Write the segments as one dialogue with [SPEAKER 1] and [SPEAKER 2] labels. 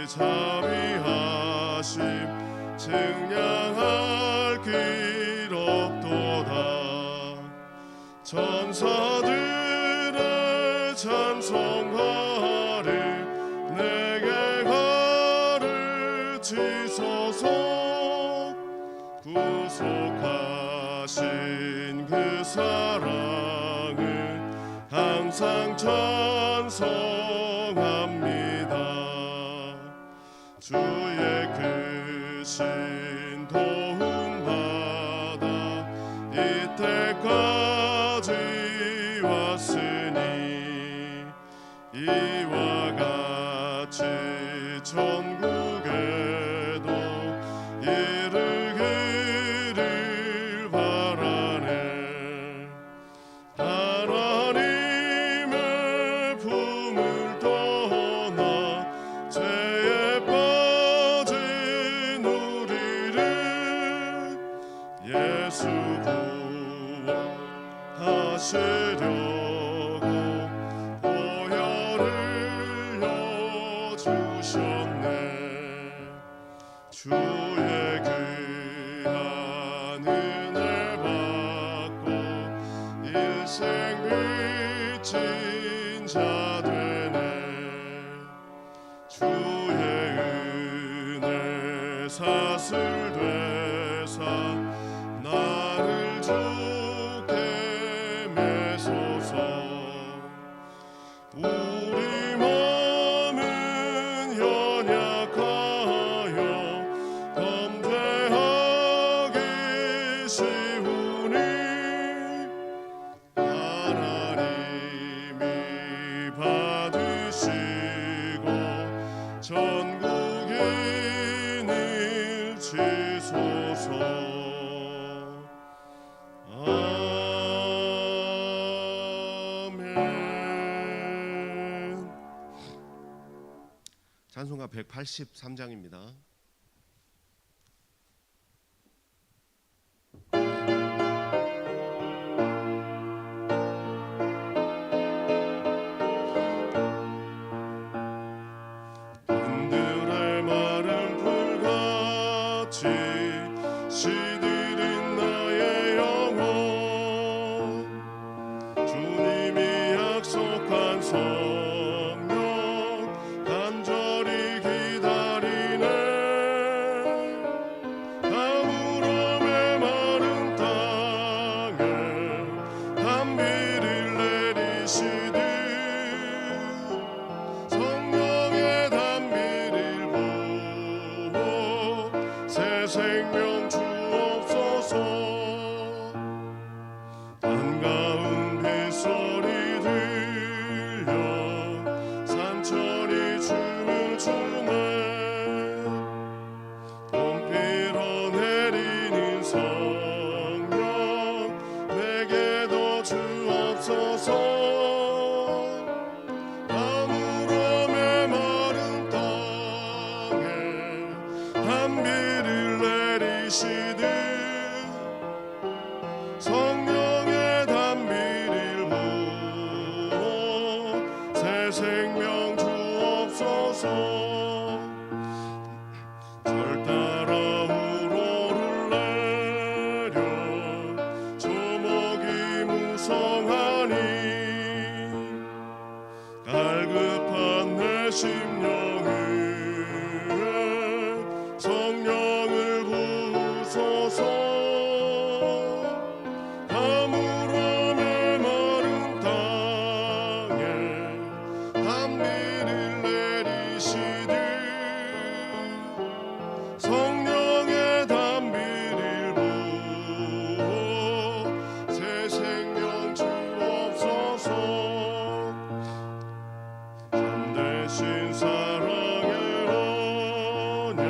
[SPEAKER 1] 자비하심 증량할 기록도다. 천사들의 찬송하리 내게 가르치소서. 구속하신 그 사랑을 항상 찬송합니다. 주의 크신 도움받아 이때까지 왔으니 이와 같이 천국에도 이르기를 바라네. 하나님의 품을 떠나 죄에 빠진 우리를 예수 구원하시려고 보혈을 흘려주셨네. 주의 귀한 은혜 받고 일생 미친 자 되네. 주의 은혜 사슬되사 나를 주께 메소서. 우리 몸은 연약하여 범죄하기 쉬우니 하나님이 받으시고 전국인을 치소서. 아멘. 찬송가 183장입니다. 그들의 마른 불같이 시들인 나의 영혼 주님이 약속한 성령 간절히 기다리네. 가물음의 마른 땅에 단비를 내리시듯 성령의 단비를 부어 새 생명 주옵소서. 반가운 빗소리 들려 산천이 춤을 추네. 봄비로 내리는 성령 내게도 주옵소서. 가물음의 마른 땅에 단비를 내리시듯 성령의 단비를 부어 새 생명 주옵소서. 절 따라 우러를 내려 조목이 무성하니 갈급한 내 심령을 성령을 부으소서. 가물음의 마른 땅에 단비를 내리시듯 성령의 단비를 부어 새 생명 주옵소서. 참되신 사랑의 언약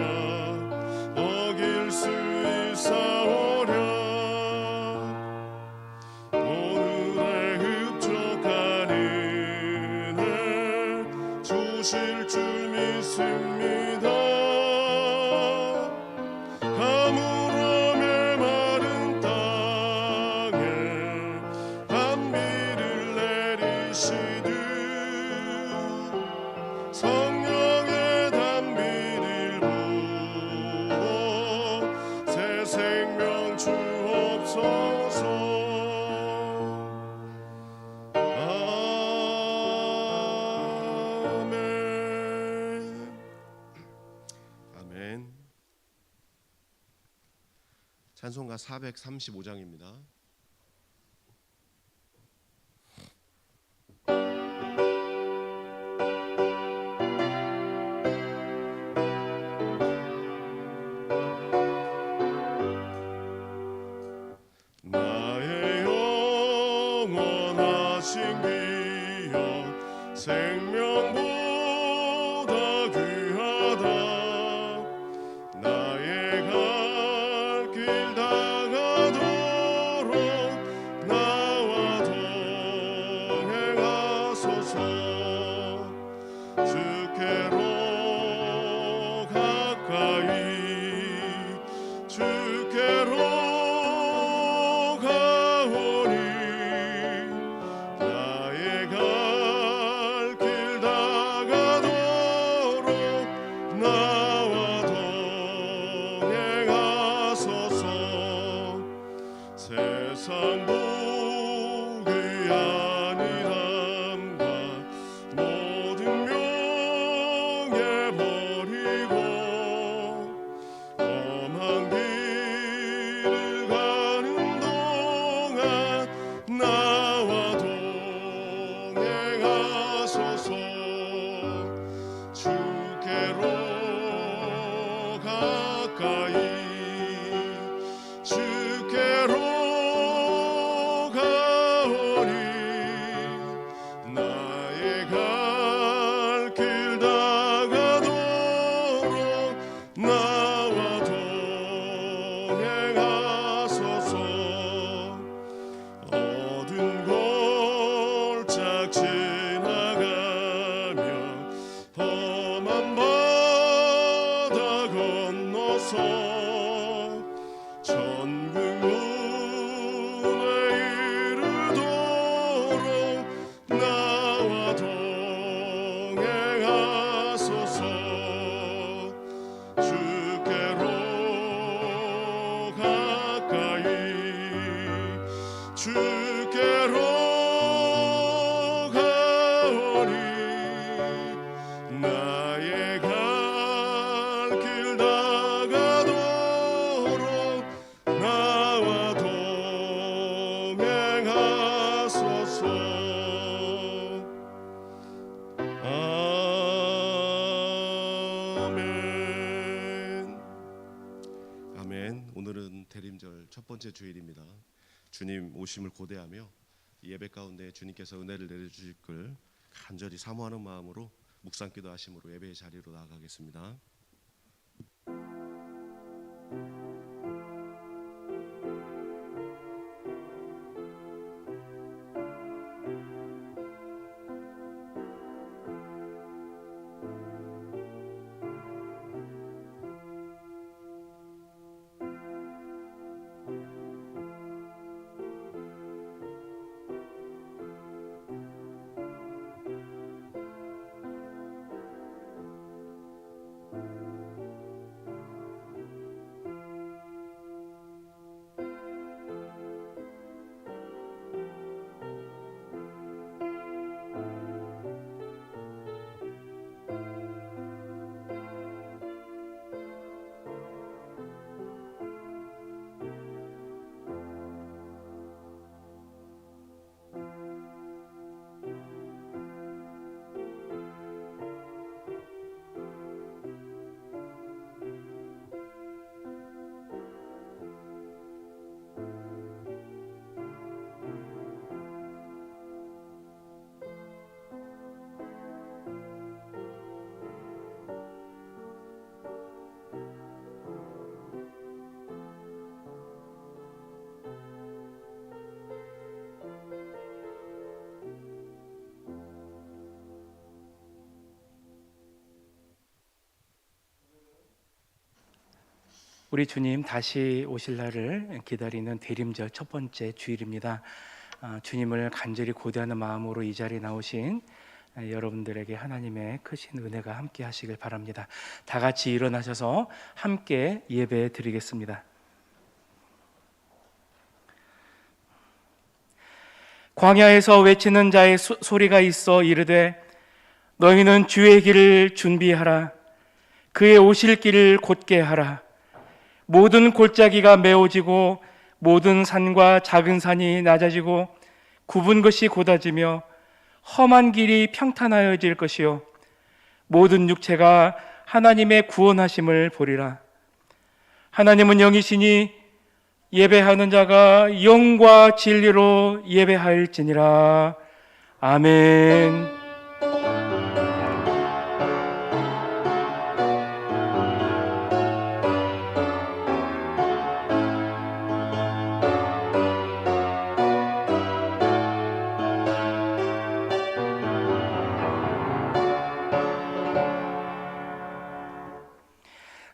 [SPEAKER 1] 어길 수 있사오랴. 오늘의 흡족한 은혜 주실 줄 믿습니다. 가물음의 마른 땅에 단비를 내리시듯 성령의 찬송가 435장입니다. 나의 영원하신 기억 생명보다 귀하다. 나의 갈 길 다가도록 나와 동행하소서. 주께로 가까이 주께로 가오니 나의 갈 길 다가도록 나와 동행하소서. 세상 복이 아니란다 모든 명예 버리고 험한 길을 가는 동안 나와 동행하소서. 주께로 가까이 주께로 가오니 나의 갈 길 다가도록 나와 동행하소서. 어두운 골짝 지나가며 험한 바다 건너서 천국 문에 이르도록 나와 동행하소서. 주께로 가까이 주께로 가오니 나의 갈 길 다가도록 나와 동행하소서. 아멘. 아멘. 오늘은 대림절 첫 번째 주일입니다. 주님 오심을 고대하며 예배 가운데 주님께서 은혜를 내려주실 걸 간절히 사모하는 마음으로 묵상기도 하심으로 예배의 자리로 나아가겠습니다.
[SPEAKER 2] 우리 주님 다시 오실 날을 기다리는 대림절 첫 번째 주일입니다. 주님을 간절히 고대하는 마음으로 이 자리에 나오신 여러분들에게 하나님의 크신 은혜가 함께 하시길 바랍니다. 다 같이 일어나셔서 함께 예배 드리겠습니다. 광야에서 외치는 자의 소리가 있어 이르되 너희는 주의 길을 준비하라. 그의 오실 길을 곧게 하라. 모든 골짜기가 메워지고 모든 산과 작은 산이 낮아지고 굽은 것이 곧아지며 험한 길이 평탄하여질 것이요 모든 육체가 하나님의 구원하심을 보리라. 하나님은 영이시니 예배하는 자가 영과 진리로 예배하일지니라. 아멘.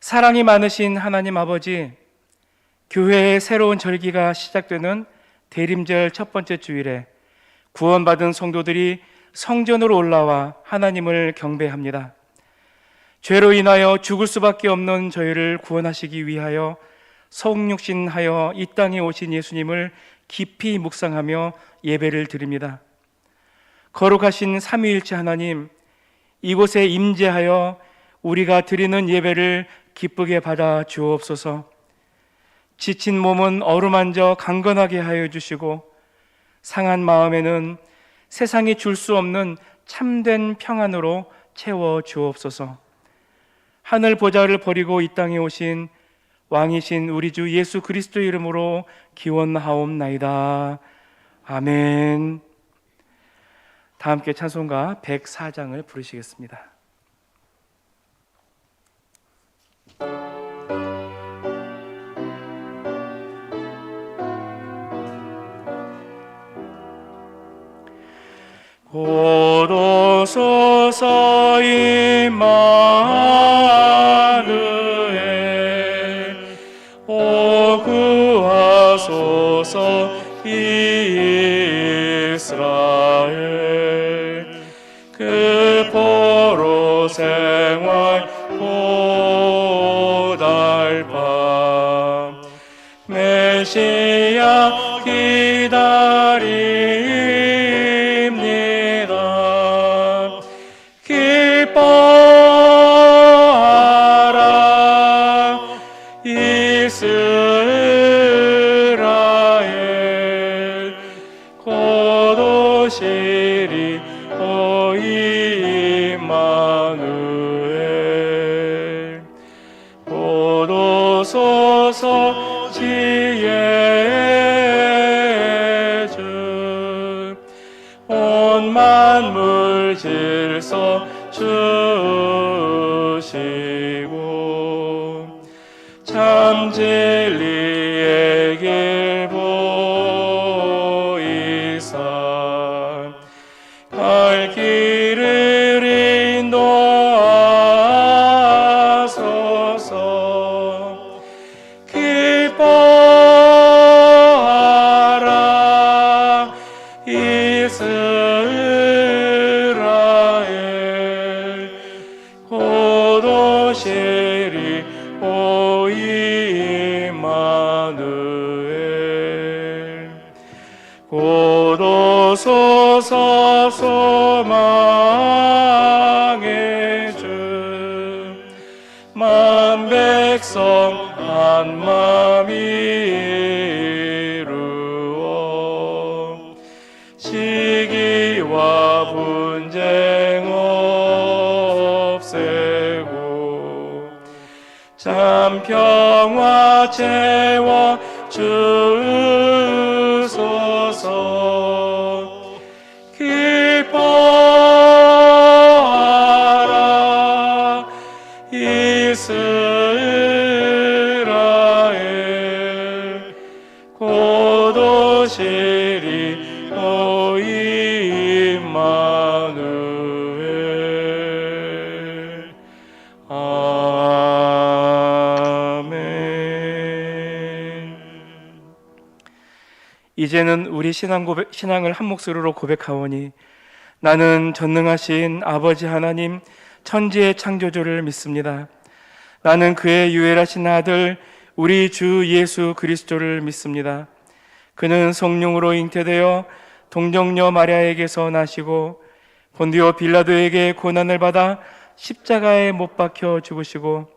[SPEAKER 2] 사랑이 많으신 하나님 아버지, 교회의 새로운 절기가 시작되는 대림절 첫 번째 주일에 구원받은 성도들이 성전으로 올라와 하나님을 경배합니다. 죄로 인하여 죽을 수밖에 없는 저희를 구원하시기 위하여 성육신하여 이 땅에 오신 예수님을 깊이 묵상하며 예배를 드립니다. 거룩하신 삼위일체 하나님, 이곳에 임재하여 우리가 드리는 예배를 기쁘게 받아 주옵소서. 지친 몸은 어루만져 강건하게 하여 주시고 상한 마음에는 세상이 줄 수 없는 참된 평안으로 채워 주옵소서. 하늘 보좌를 버리고 이 땅에 오신 왕이신 우리 주 예수 그리스도 이름으로 기원하옵나이다. 아멘. 다 함께 찬송가 104장을 부르시겠습니다. 곧 오소서 임마누엘, 오 구하소서 이스라엘. 그 포로 생활 고달밤 메시아 기다립니다. 기뻐하라 이스라엘. 곧 오시리 오 임마누엘. 곧 오소서 지혜의 주, 온 만물 질서 주시고 참 진리의 길 보이사 갈 길을 인도하소서. 기뻐하라 이스라엘. 곧 오시리 오 임마누엘. 곧 오소서 소망의 주, 만 백성 한 마음 이루어 시기와 분쟁 없애고 참 평화 채워 주소서. 기뻐하라 이스라엘. 곧 오시리 오 임마누엘. 아멘. 이제는 우리 신앙을 한 목소리로 고백하오니 나는 전능하신 아버지 하나님 천지의 창조주를 믿습니다. 나는 그의 유일하신 아들 우리 주 예수 그리스도를 믿습니다. 그는 성령으로 잉태되어 동정녀 마리아에게서 나시고 본디오 빌라도에게 고난을 받아 십자가에 못 박혀 죽으시고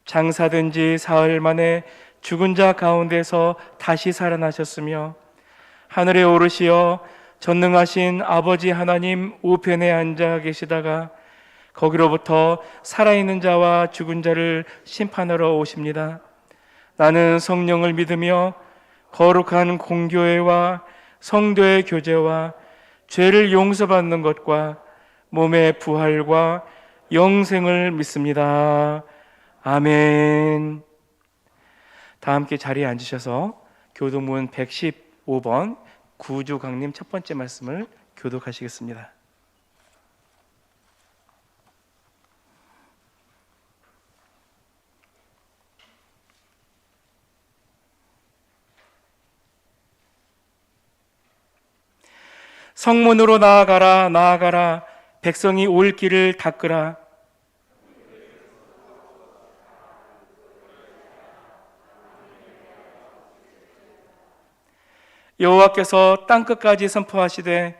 [SPEAKER 2] 장사된 지 사흘 만에 죽은 자 가운데서 다시 살아나셨으며 하늘에 오르시어 전능하신 아버지 하나님 우편에 앉아 계시다가 거기로부터 살아있는 자와 죽은 자를 심판하러 오십니다. 나는 성령을 믿으며 거룩한 공교회와 성도의 교제와 죄를 용서받는 것과 몸의 부활과 영생을 믿습니다. 아멘. 다 함께 자리에 앉으셔서 교도문 115번 구주강림 첫 번째 말씀을 교독하시겠습니다. 성문으로 나아가라, 나아가라. 백성이 올 길을 닦으라. 여호와께서 땅끝까지 선포하시되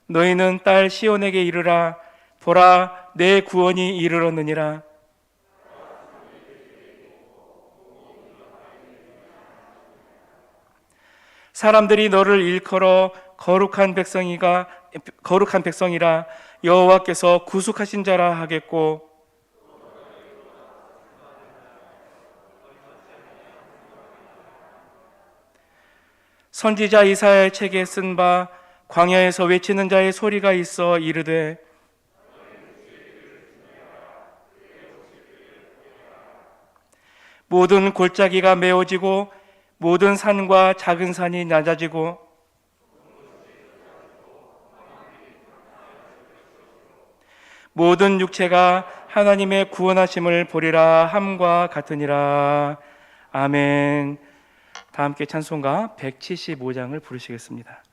[SPEAKER 2] 너희는 딸 시온에게 이르라. 보라, 내 구원이 이르렀느니라. 사람들이 너를 일컬어 거룩한 백성이라 여호와께서 구속하신 자라 하겠고, 선지자 이사야의 책에 쓴 바 광야에서 외치는 자의 소리가 있어 이르되 모든 골짜기가 메워지고 모든 산과 작은 산이 낮아지고 모든 육체가 하나님의 구원하심을 보리라 함과 같으니라. 아멘. 다 함께 찬송가 175장을 부르시겠습니다.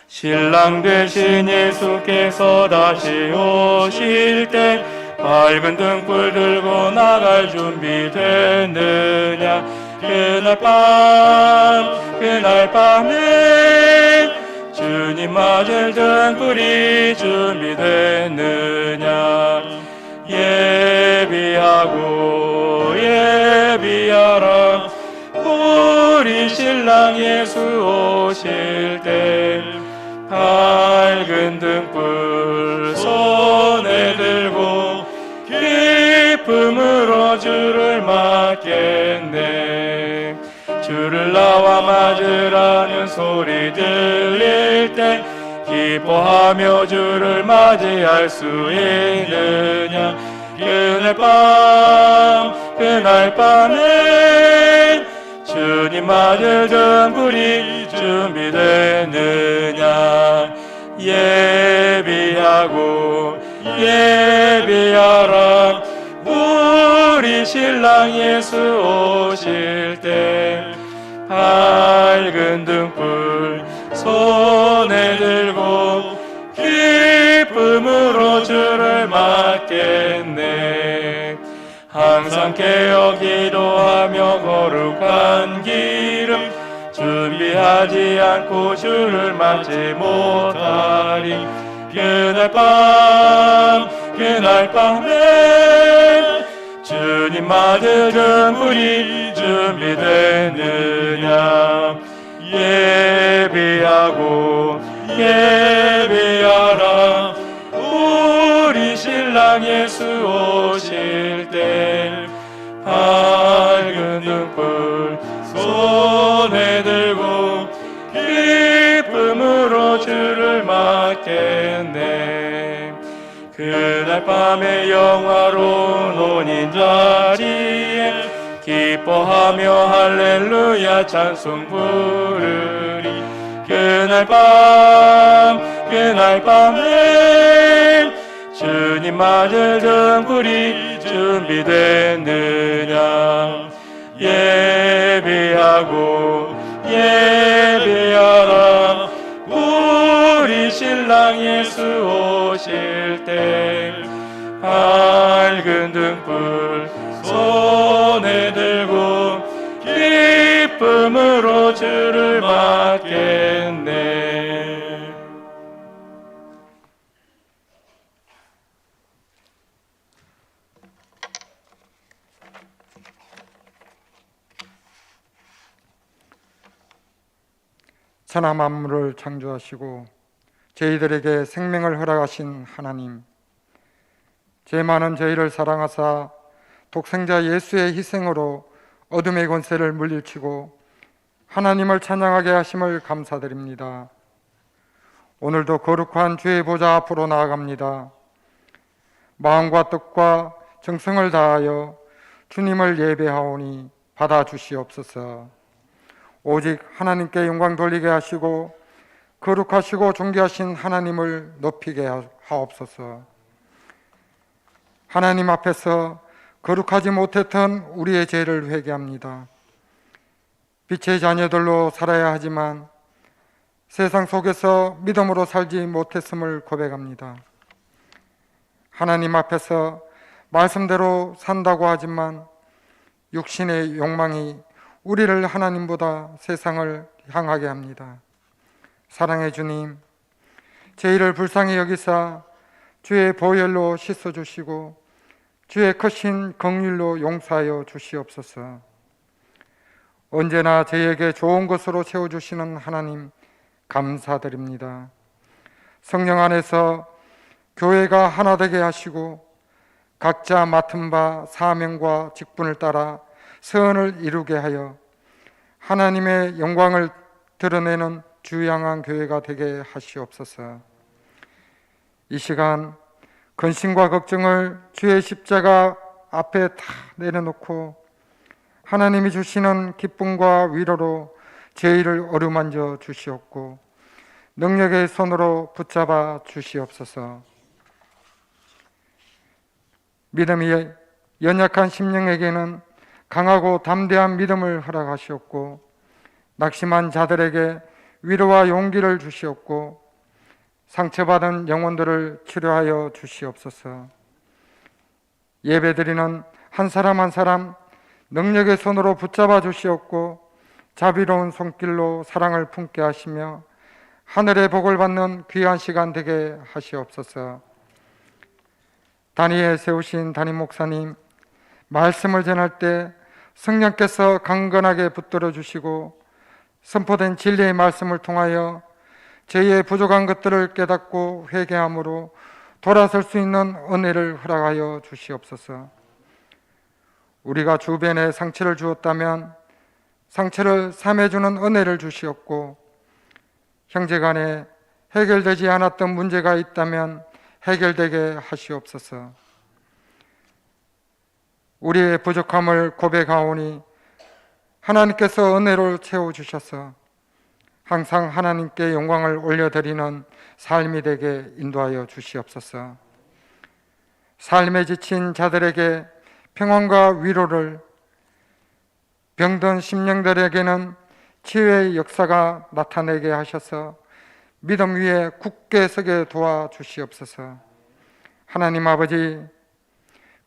[SPEAKER 2] 신랑 되신 예수께서 다시 오실 때 밝은 등불 들고 나갈 준비 됐느냐. 그날 밤에 주님 맞을 등불이 준비됐느냐. 예비하라. 우리 신랑 예수 오실 때 밝은 등불 손에 들고 기쁨으로 주를 맞겠네. 주를 나와 맞으라는 소리 들릴 때 기뻐하며 주를 맞이할 수 있느냐. 그날 밤에 주님 맞을 등불이 준비되느냐. 예비하라. 우리 신랑 예수 오실 때 밝은 등불 손에 들고 기쁨으로 주를 맞겠네. 항상 깨어 기도하며 거룩한 기름 준비하지 않고 주를 맞지 못하리. 그날 밤에 주님 맞을 등불이 준비되느냐. 예비하라. 우리 신랑 예수 오실 때 밝은 등불 손에 들고 기쁨으로 주를 맞겠네. 그날 밤에 영화로운 혼인 자리에 기뻐하며 할렐루야 찬송 부르리. 그날 밤에 주님 맞을 등불이 준비됐느냐. 예비하라. 우리 신랑 예수 오실 때 밝은 등불 손에 들고 기쁨으로 주를 맞 하겠네.
[SPEAKER 3] 천하 만물을 창조하시고 저희들에게 생명을 허락하신 하나님, 죄 많은 저희를 사랑하사 독생자 예수의 희생으로 어둠의 권세를 물리치고 하나님을 찬양하게 하심을 감사드립니다. 오늘도 거룩한 주의 보좌 앞으로 나아갑니다. 마음과 뜻과 정성을 다하여 주님을 예배하오니 받아주시옵소서. 오직 하나님께 영광 돌리게 하시고 거룩하시고 존귀하신 하나님을 높이게 하옵소서. 하나님 앞에서 거룩하지 못했던 우리의 죄를 회개합니다. 빛의 자녀들로 살아야 하지만 세상 속에서 믿음으로 살지 못했음을 고백합니다. 하나님 앞에서 말씀대로 산다고 하지만 육신의 욕망이 우리를 하나님보다 세상을 향하게 합니다. 사랑의 주님, 저희를 불쌍히 여기사 주의 보혈로 씻어주시고 주의 크신 긍휼로 용서하여 주시옵소서. 언제나 저희에게 좋은 것으로 채워주시는 하나님 감사드립니다. 성령 안에서 교회가 하나 되게 하시고 각자 맡은 바 사명과 직분을 따라 선을 이루게 하여 하나님의 영광을 드러내는 주양한 교회가 되게 하시옵소서. 이 시간 근심과 걱정을 주의 십자가 앞에 다 내려놓고 하나님이 주시는 기쁨과 위로로 죄를 어루만져 주시옵고 능력의 손으로 붙잡아 주시옵소서. 믿음이 연약한 심령에게는 강하고 담대한 믿음을 허락하시옵고 낙심한 자들에게 위로와 용기를 주시옵고 상처받은 영혼들을 치료하여 주시옵소서. 예배드리는 한 사람 한 사람 능력의 손으로 붙잡아 주시옵고 자비로운 손길로 사랑을 품게 하시며 하늘의 복을 받는 귀한 시간 되게 하시옵소서. 단위에 세우신 담임 목사님, 말씀을 전할 때 성령께서 강건하게 붙들어 주시고 선포된 진리의 말씀을 통하여 저희의 부족한 것들을 깨닫고 회개함으로 돌아설 수 있는 은혜를 허락하여 주시옵소서. 우리가 주변에 상처를 주었다면 상처를 삼해주는 은혜를 주시옵고 형제간에 해결되지 않았던 문제가 있다면 해결되게 하시옵소서. 우리의 부족함을 고백하오니 하나님께서 은혜로 채워주셔서 항상 하나님께 영광을 올려드리는 삶이 되게 인도하여 주시옵소서. 삶에 지친 자들에게 평안과 위로를, 병든 심령들에게는 치유의 역사가 나타내게 하셔서 믿음 위에 굳게 서게 도와주시옵소서. 하나님 아버지,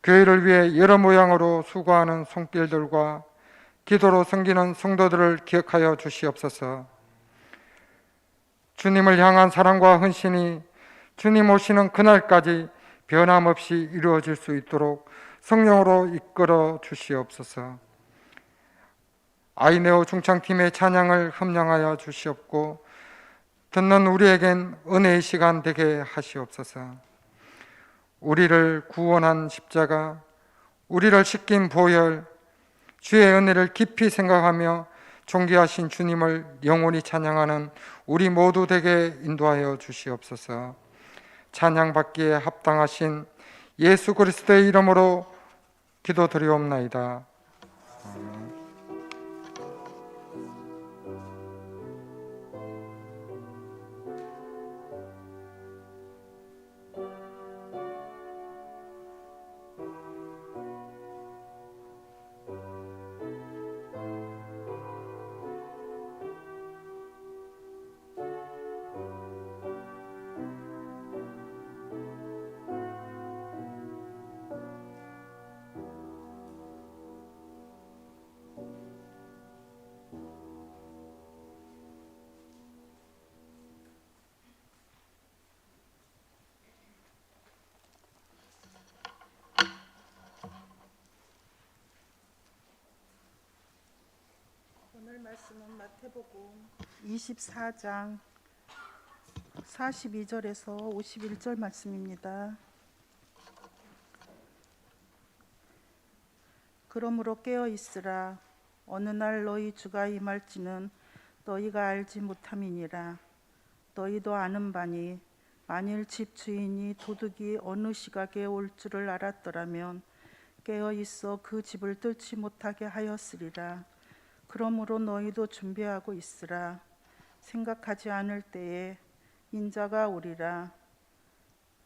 [SPEAKER 3] 교회를 위해 여러 모양으로 수고하는 손길들과 기도로 섬기는 성도들을 기억하여 주시옵소서. 주님을 향한 사랑과 헌신이 주님 오시는 그날까지 변함없이 이루어질 수 있도록 성령으로 이끌어 주시옵소서. 아이네오 중창팀의 찬양을 협량하여 주시옵고 듣는 우리에겐 은혜의 시간 되게 하시옵소서. 우리를 구원한 십자가, 우리를 씻긴 보혈, 주의 은혜를 깊이 생각하며 존귀하신 주님을 영원히 찬양하는 우리 모두 되게 인도하여 주시옵소서. 찬양받기에 합당하신 예수 그리스도의 이름으로 기도드리옵나이다. 아멘.
[SPEAKER 4] 말씀은 마태복음 24장 42절에서 51절 말씀입니다. 그러므로 깨어 있으라. 어느 날 너희 주가 임할지는 너희가 알지 못함이니라. 너희도 아는 바니 만일 집 주인이 도둑이 어느 시각에 올 줄을 알았더라면 깨어 있어 그 집을 뚫지 못하게 하였으리라. 그러므로 너희도 준비하고 있으라. 생각하지 않을 때에 인자가 오리라.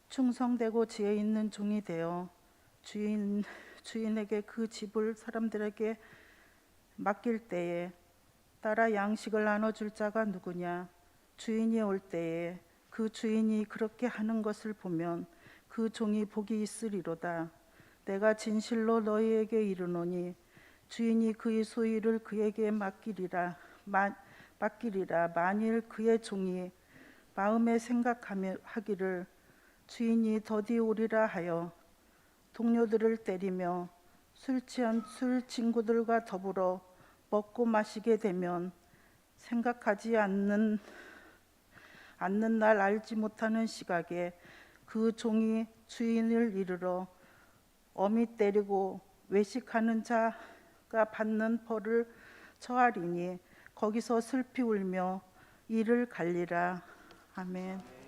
[SPEAKER 4] 충성되고 지혜 있는 종이 되어 주인에게 그 집을 사람들에게 맡길 때에 따라 양식을 나눠줄 자가 누구냐? 주인이 올 때에 그 주인이 그렇게 하는 것을 보면 그 종이 복이 있으리로다. 내가 진실로 너희에게 이르노니 주인이 그의 소유를 그에게 맡기리라. 만일 그의 종이 마음에 생각하며 하기를 주인이 더디 오리라 하여 동료들을 때리며 술 친구들과 더불어 먹고 마시게 되면 생각하지 않는 날 알지 못하는 시각에 그 종이 주인을 이르러 엄히 때리고 외식하는 자가 받는 벌을 처하리니 거기서 슬피 울며 이를 갈리라. 아멘.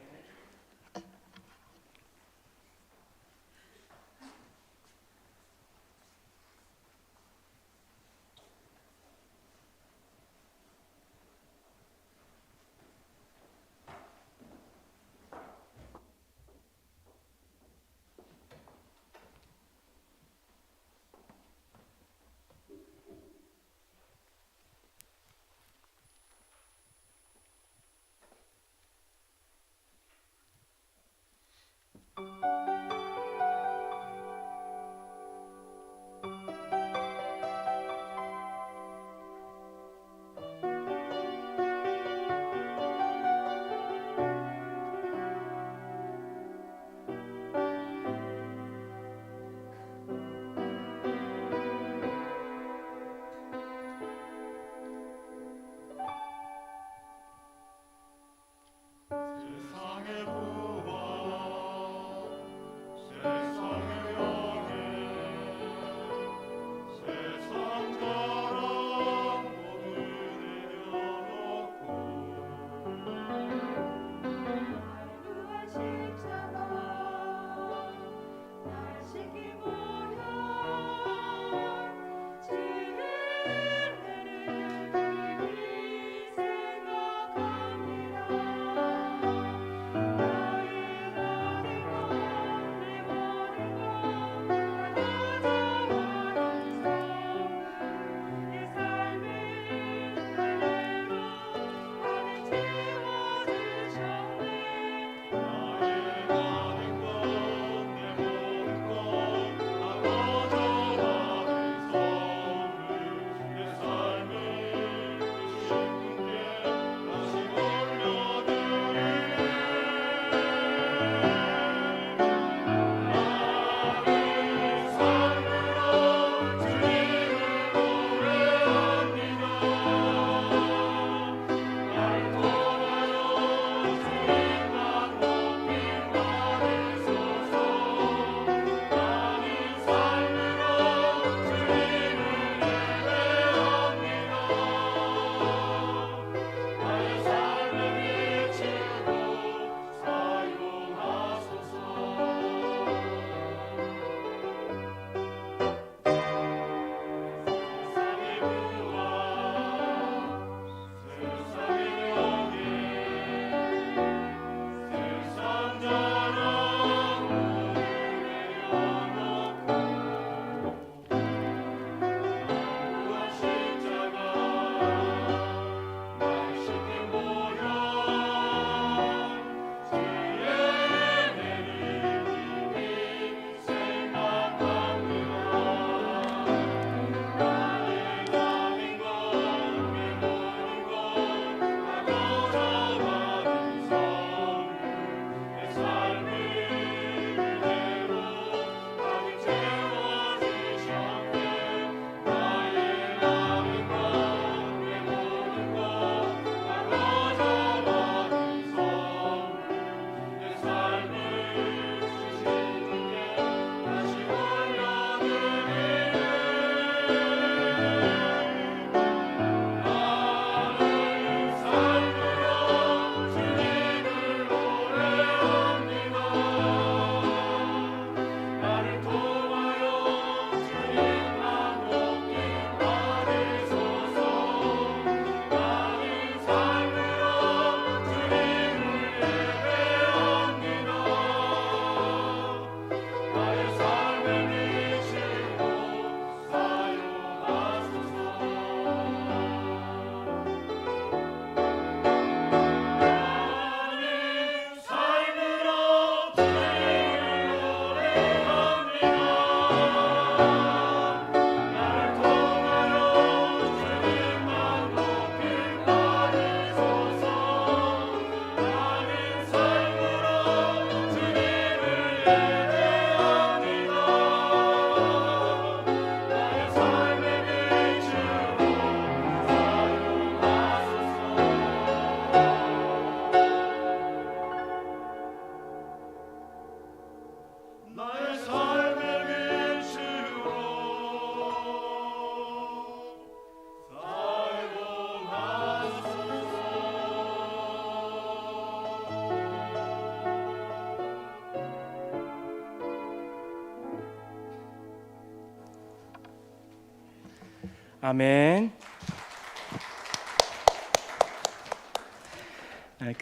[SPEAKER 2] 아멘.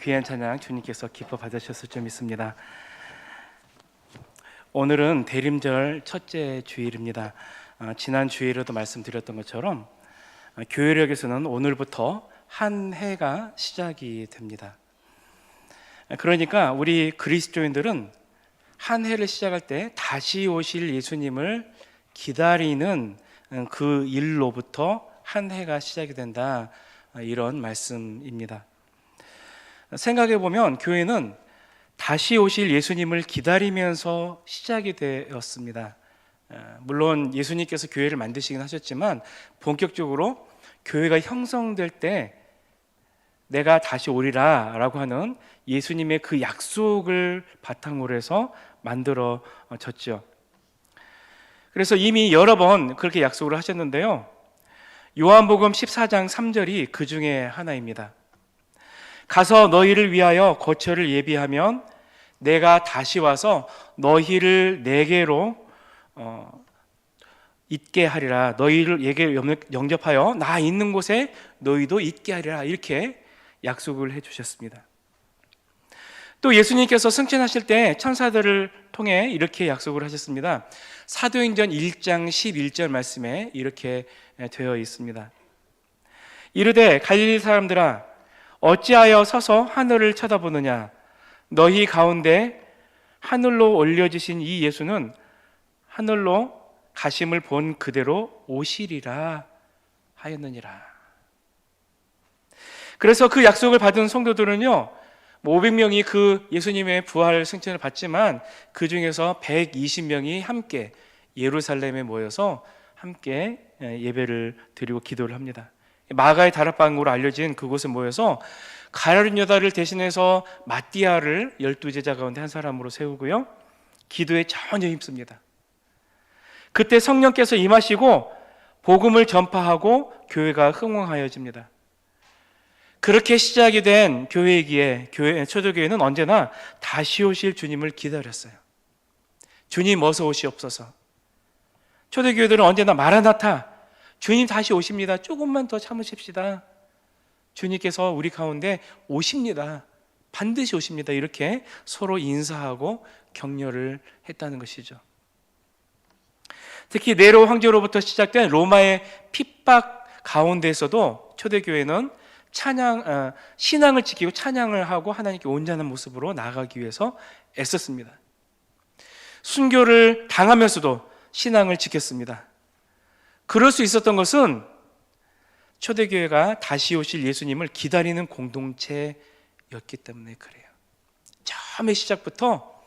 [SPEAKER 2] 귀한 찬양 주님께서 기뻐 받으셨을 줄 믿습니다. 오늘은 대림절 첫째 주일입니다. 지난 주일에도 말씀드렸던 것처럼 교회력에서는 오늘부터 한 해가 시작이 됩니다. 그러니까 우리 그리스도인들은 한 해를 시작할 때 다시 오실 예수님을 기다리는 그 일로부터 한 해가 시작이 된다, 이런 말씀입니다. 생각해 보면 교회는 다시 오실 예수님을 기다리면서 시작이 되었습니다. 물론 예수님께서 교회를 만드시긴 하셨지만 본격적으로 교회가 형성될 때 내가 다시 오리라 라고 하는 예수님의 그 약속을 바탕으로 해서 만들어졌죠. 그래서 이미 여러 번 그렇게 약속을 하셨는데요, 요한복음 14장 3절이 그 중에 하나입니다. 가서 너희를 위하여 거처를 예비하면 내가 다시 와서 너희를 내게로 있게 하리라. 너희를 에게 영접하여 나 있는 곳에 너희도 있게 하리라. 이렇게 약속을 해주셨습니다. 또 예수님께서 승천하실 때 천사들을 통해 이렇게 약속을 하셨습니다. 사도행전 1장 11절 말씀에 이렇게 되어 있습니다. 이르되 갈릴리 사람들아, 어찌하여 서서 하늘을 쳐다보느냐? 너희 가운데 하늘로 올려지신 이 예수는 하늘로 가심을 본 그대로 오시리라 하였느니라. 그래서 그 약속을 받은 성도들은요, 500명이 그 예수님의 부활 승천을 받지만 그 중에서 120명이 함께 예루살렘에 모여서 함께 예배를 드리고 기도를 합니다. 마가의 다락방으로 알려진 그곳에 모여서 가룟 유다를 대신해서 마띠아를 12제자 가운데 한 사람으로 세우고요, 기도에 전혀 힘씁니다. 그때 성령께서 임하시고 복음을 전파하고 교회가 흥왕하여집니다. 그렇게 시작이 된 교회이기에 초대교회는 언제나 다시 오실 주님을 기다렸어요. 주님 어서 오시옵소서. 초대교회들은 언제나 마라나타, 주님 다시 오십니다. 조금만 더 참으십시다. 주님께서 우리 가운데 오십니다. 반드시 오십니다. 이렇게 서로 인사하고 격려를 했다는 것이죠. 특히 네로 황제로부터 시작된 로마의 핍박 가운데에서도 초대교회는 신앙을 지키고 찬양을 하고 하나님께 온전한 모습으로 나아가기 위해서 애썼습니다. 순교를 당하면서도 신앙을 지켰습니다. 그럴 수 있었던 것은 초대교회가 다시 오실 예수님을 기다리는 공동체였기 때문에 그래요. 처음의 시작부터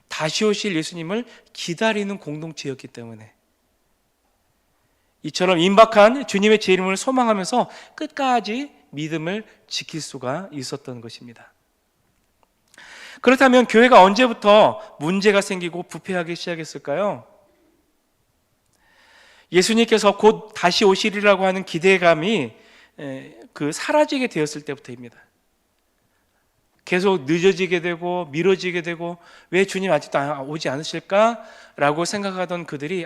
[SPEAKER 2] 다시 오실 예수님을 기다리는 공동체였기 때문에, 이처럼 임박한 주님의 재림을 소망하면서 끝까지 믿음을 지킬 수가 있었던 것입니다. 그렇다면 교회가 언제부터 문제가 생기고 부패하기 시작했을까요? 예수님께서 곧 다시 오시리라고 하는 기대감이 사라지게 되었을 때부터입니다. 계속 늦어지게 되고 미뤄지게 되고, 왜 주님 아직도 오지 않으실까라고 생각하던 그들이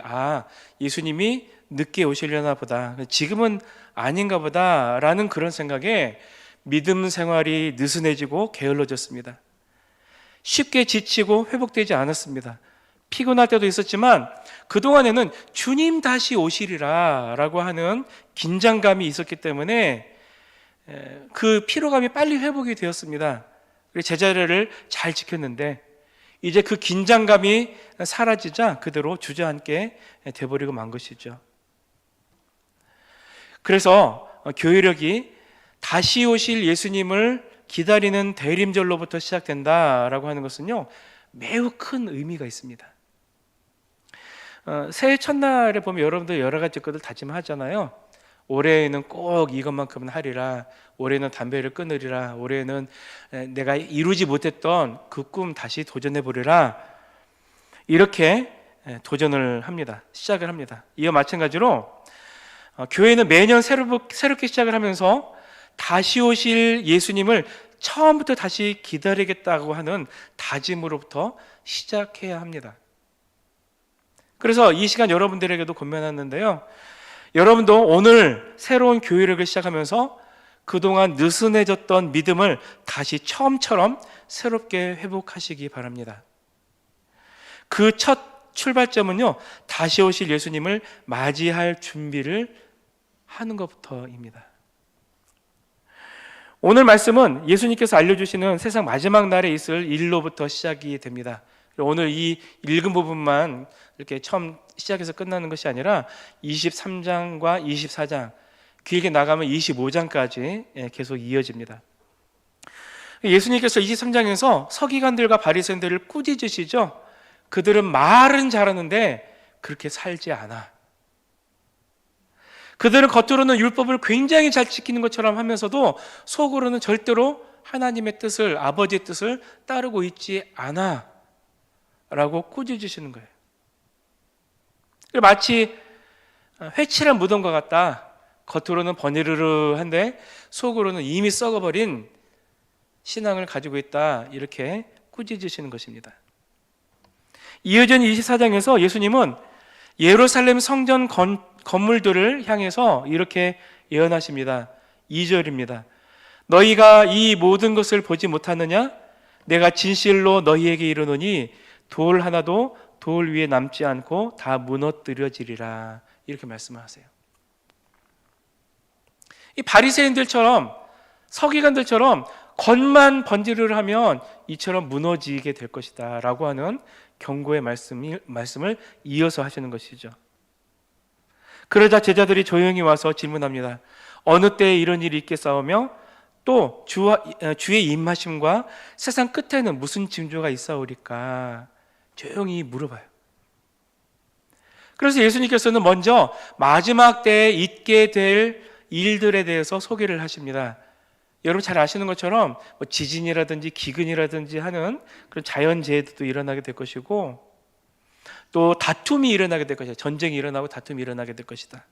[SPEAKER 2] 예수님이 늦게 오시려나 보다, 지금은 아닌가 보다라는 그런 생각에 믿음 생활이 느슨해지고 게을러졌습니다. 쉽게 지치고 회복되지 않았습니다. 피곤할 때도 있었지만 그동안에는 주님 다시 오시리라 라고 하는 긴장감이 있었기 때문에 그 피로감이 빨리 회복이 되었습니다. 제자리를 잘 지켰는데 이제 그 긴장감이 사라지자 그대로 주저앉게 돼버리고 만 것이죠. 그래서 교회력이 다시 오실 예수님을 기다리는 대림절로부터 시작된다라고 하는 것은요, 매우 큰 의미가 있습니다. 새해 첫날에 보면 여러분들 여러 가지 것들 다짐하잖아요. 올해에는 꼭 이것만큼은 하리라, 올해는 담배를 끊으리라, 올해는 내가 이루지 못했던 그 꿈 다시 도전해보리라, 이렇게 도전을 합니다. 시작을 합니다. 이와 마찬가지로 교회는 매년 새롭게 시작을 하면서 다시 오실 예수님을 처음부터 다시 기다리겠다고 하는 다짐으로부터 시작해야 합니다. 그래서 이 시간 여러분들에게도 권면하는데요, 여러분도 오늘 새로운 교회를 시작하면서 그동안 느슨해졌던 믿음을 다시 처음처럼 새롭게 회복하시기 바랍니다. 그 첫 출발점은요, 다시 오실 예수님을 맞이할 준비를 하는 것부터입니다. 오늘 말씀은 예수님께서 알려주시는 세상 마지막 날에 있을 일로부터 시작이 됩니다. 오늘 이 읽은 부분만 이렇게 처음 시작해서 끝나는 것이 아니라 23장과 24장, 길게 나가면 25장까지 계속 이어집니다. 예수님께서 23장에서 서기관들과 바리새인들을 꾸짖으시죠. 그들은 말은 잘하는데 그렇게 살지 않아. 그들은 겉으로는 율법을 굉장히 잘 지키는 것처럼 하면서도 속으로는 절대로 하나님의 뜻을, 아버지의 뜻을 따르고 있지 않아 라고 꾸짖으시는 거예요. 마치 회칠한 무덤과 같다. 겉으로는 버니르르한데 속으로는 이미 썩어버린 신앙을 가지고 있다. 이렇게 꾸짖으시는 것입니다. 이어진 24장에서 예수님은 예루살렘 성전 건물들을 향해서 이렇게 예언하십니다. 2절입니다. 너희가 이 모든 것을 보지 못하느냐? 내가 진실로 너희에게 이르노니 돌 하나도 돌 위에 남지 않고 다 무너뜨려지리라. 이렇게 말씀하세요. 이 바리새인들처럼, 서기관들처럼 겉만 번지르르 하면 이처럼 무너지게 될 것이다 라고 하는 경고의 말씀을 이어서 하시는 것이죠. 그러자 제자들이 조용히 와서 질문합니다. 어느 때에 이런 일이 있겠사오며 또 주의 임하심과 세상 끝에는 무슨 징조가 있사오리까? 조용히 물어봐요. 그래서 예수님께서는 먼저 마지막 때에 있게 될 일들에 대해서 소개를 하십니다. 여러분 잘 아시는 것처럼 지진이라든지 기근이라든지 하는 그런 자연재해도 일어나게 될 것이고, 또 다툼이 일어나게 될 것이다. 전쟁이 일어나고 다툼이 일어나게 될 것이다.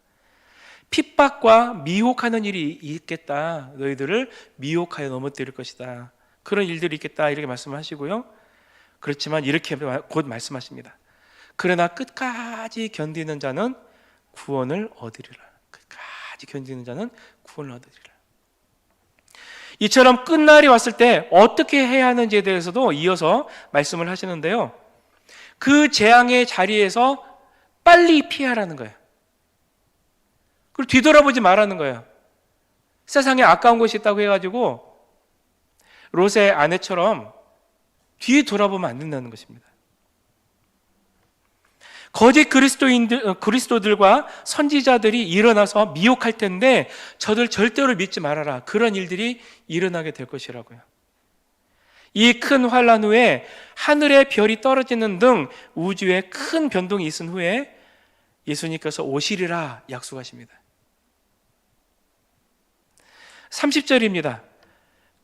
[SPEAKER 2] 핍박과 미혹하는 일이 있겠다. 너희들을 미혹하여 넘어뜨릴 것이다. 그런 일들이 있겠다. 이렇게 말씀하시고요. 그렇지만 이렇게 곧 말씀하십니다. 그러나 끝까지 견디는 자는 구원을 얻으리라. 끝까지 견디는 자는 구원을 얻으리라. 이처럼 끝날이 왔을 때 어떻게 해야 하는지에 대해서도 이어서 말씀을 하시는데요. 그 재앙의 자리에서 빨리 피하라는 거예요. 그리고 뒤돌아보지 말라는 거예요. 세상에 아까운 것이 있다고 해가지고 롯의 아내처럼 뒤에 돌아보면 안 된다는 것입니다. 거짓 그리스도들과 선지자들이 일어나서 미혹할 텐데 저들 절대로 믿지 말아라. 그런 일들이 일어나게 될 것이라고요. 이 큰 환란 후에 하늘의 별이 떨어지는 등 우주에 큰 변동이 있은 후에 예수님께서 오시리라 약속하십니다. 30절입니다.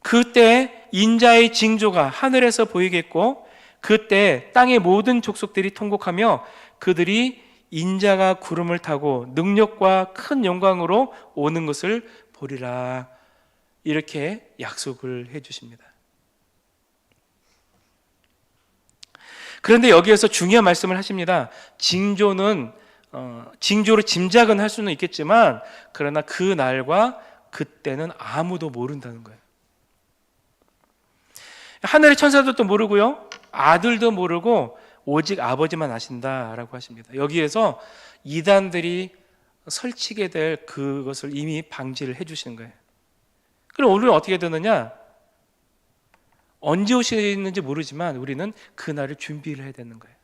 [SPEAKER 2] 그때 인자의 징조가 하늘에서 보이겠고 그때 땅의 모든 족속들이 통곡하며 그들이 인자가 구름을 타고 능력과 큰 영광으로 오는 것을 보리라. 이렇게 약속을 해 주십니다. 그런데 여기에서 중요한 말씀을 하십니다. 징조로 짐작은 할 수는 있겠지만 그러나 그 날과 그때는 아무도 모른다는 거예요. 하늘의 천사들도 모르고요, 아들도 모르고 오직 아버지만 아신다라고 하십니다. 여기에서 이단들이 설치게 될 그것을 이미 방지를 해주시는 거예요. 그럼 오늘은 어떻게 되느냐? 언제 오시는지 모르지만 우리는 그날을 준비를 해야 되는 거예요.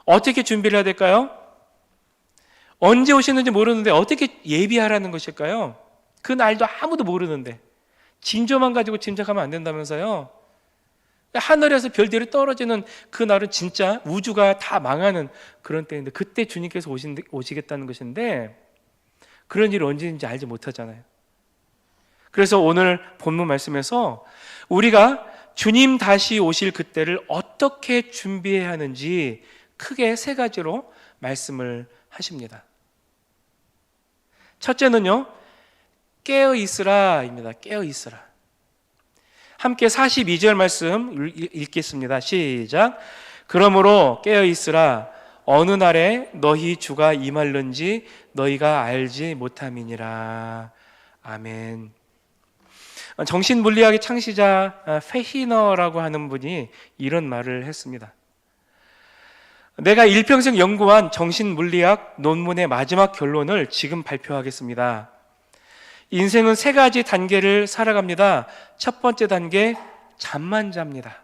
[SPEAKER 2] 어떻게 준비를 해야 될까요? 언제 오시는지 모르는데 어떻게 예비하라는 것일까요? 그 날도 아무도 모르는데 징조만 가지고 짐작하면 안 된다면서요. 하늘에서 별들이 떨어지는 그 날은 진짜 우주가 다 망하는 그런 때인데 그때 주님께서 오시겠다는 것인데 그런 일이 언제인지 알지 못하잖아요. 그래서 오늘 본문 말씀에서 우리가 주님 다시 오실 그때를 어떻게 준비해야 하는지 크게 세 가지로 말씀을 하십니다. 첫째는요, 깨어 있으라입니다. 깨어 있으라. 함께 42절 말씀 읽겠습니다. 시작. 그러므로 깨어 있으라. 어느 날에 너희 주가 임할는지 너희가 알지 못함이니라. 아멘. 정신물리학의 창시자 페히너라고 하는 분이 이런 말을 했습니다. 내가 일평생 연구한 정신물리학 논문의 마지막 결론을 지금 발표하겠습니다. 인생은 3가지 단계를 살아갑니다. 첫 번째 단계, 잠만 잡니다.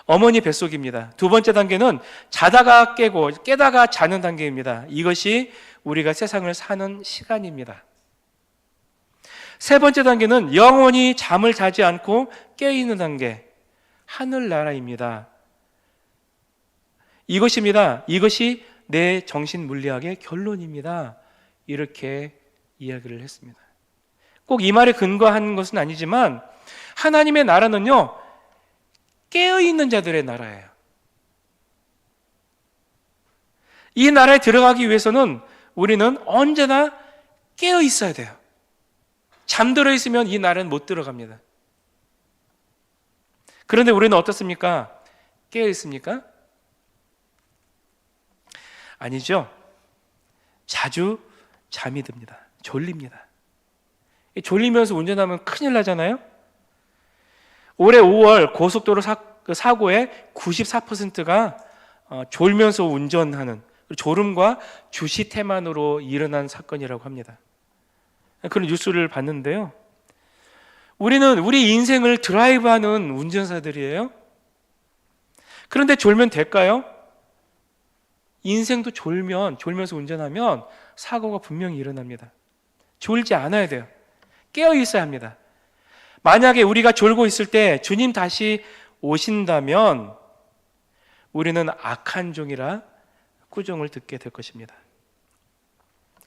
[SPEAKER 2] 어머니 뱃속입니다. 두 번째 단계는 자다가 깨고 깨다가 자는 단계입니다. 이것이 우리가 세상을 사는 시간입니다. 세 번째 단계는 영원히 잠을 자지 않고 깨어있는 단계, 하늘나라입니다. 이것입니다. 이것이 내 정신물리학의 결론입니다. 이렇게 이야기를 했습니다. 꼭 이 말에 근거한 것은 아니지만 하나님의 나라는요, 깨어있는 자들의 나라예요. 이 나라에 들어가기 위해서는 우리는 언제나 깨어 있어야 돼요. 잠들어 있으면 이 나라는 못 들어갑니다. 그런데 우리는 어떻습니까? 깨어 있습니까? 아니죠. 자주 잠이 듭니다. 졸립니다. 졸리면서 운전하면 큰일 나잖아요. 올해 5월 고속도로 사고의 94%가 졸면서 운전하는, 졸음과 주시 태만으로 일어난 사건이라고 합니다. 그런 뉴스를 봤는데요. 우리는 우리 인생을 드라이브하는 운전사들이에요. 그런데 졸면 될까요? 인생도 졸면서 운전하면 사고가 분명히 일어납니다. 졸지 않아야 돼요. 깨어 있어야 합니다. 만약에 우리가 졸고 있을 때 주님 다시 오신다면 우리는 악한 종이라 꾸중을 듣게 될 것입니다.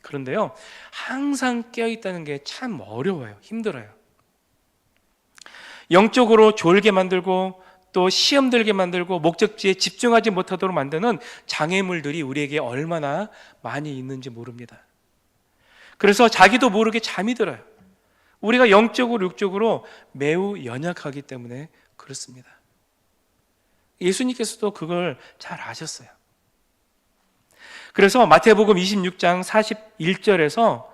[SPEAKER 2] 그런데요, 항상 깨어 있다는 게 참 어려워요. 힘들어요. 영적으로 졸게 만들고 또 시험 들게 만들고 목적지에 집중하지 못하도록 만드는 장애물들이 우리에게 얼마나 많이 있는지 모릅니다. 그래서 자기도 모르게 잠이 들어요. 우리가 영적으로 육적으로 매우 연약하기 때문에 그렇습니다. 예수님께서도 그걸 잘 아셨어요. 그래서 마태복음 26장 41절에서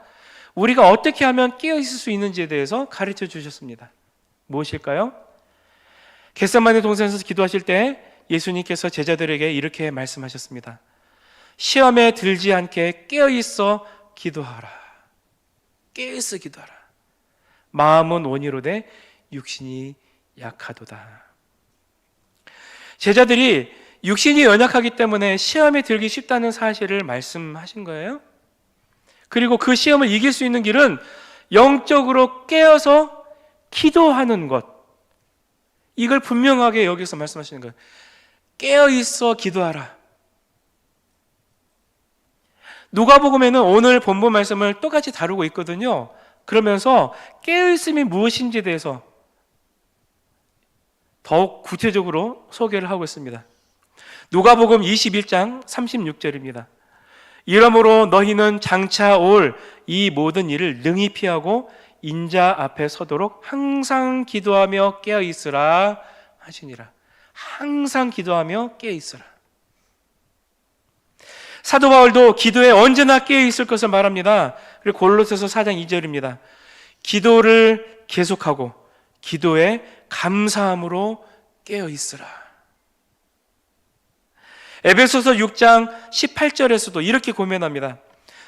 [SPEAKER 2] 우리가 어떻게 하면 깨어 있을 수 있는지에 대해서 가르쳐 주셨습니다. 무엇일까요? 겟세마네 동산에서 기도하실 때 예수님께서 제자들에게 이렇게 말씀하셨습니다. 시험에 들지 않게 깨어 있어 기도하라. 깨어 있어 기도하라. 마음은 원이로되 육신이 약하도다. 제자들이 육신이 연약하기 때문에 시험에 들기 쉽다는 사실을 말씀하신 거예요. 그리고 그 시험을 이길 수 있는 길은 영적으로 깨어서 기도하는 것. 이걸 분명하게 여기서 말씀하시는 거예요. 깨어 있어 기도하라. 누가복음에는 오늘 본문 말씀을 똑같이 다루고 있거든요. 그러면서 깨어있음이 무엇인지에 대해서 더욱 구체적으로 소개를 하고 있습니다. 누가복음 21장 36절입니다. 이러므로 너희는 장차 올 이 모든 일을 능히 피하고 인자 앞에 서도록 항상 기도하며 깨어 있으라 하시니라. 항상 기도하며 깨어 있으라. 사도 바울도 기도에 언제나 깨어 있을 것을 말합니다. 그리고 골로새서 4장 2절입니다. 기도를 계속하고 기도에 감사함으로 깨어 있으라. 에베소서 6장 18절에서도 이렇게 고면합니다.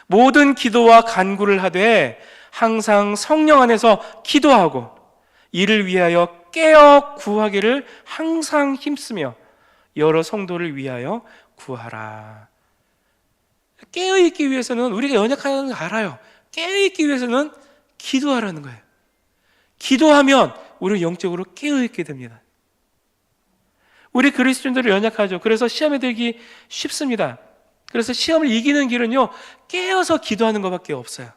[SPEAKER 2] 모든 기도와 간구를 하되 항상 성령 안에서 기도하고 이를 위하여 깨어 구하기를 항상 힘쓰며 여러 성도를 위하여 구하라. 깨어있기 위해서는 우리가 연약하다는 걸 알아요. 깨어있기 위해서는 기도하라는 거예요. 기도하면 우리는 영적으로 깨어있게 됩니다. 우리 그리스도인들은 연약하죠. 그래서 시험에 들기 쉽습니다. 그래서 시험을 이기는 길은요, 깨어서 기도하는 것밖에 없어요.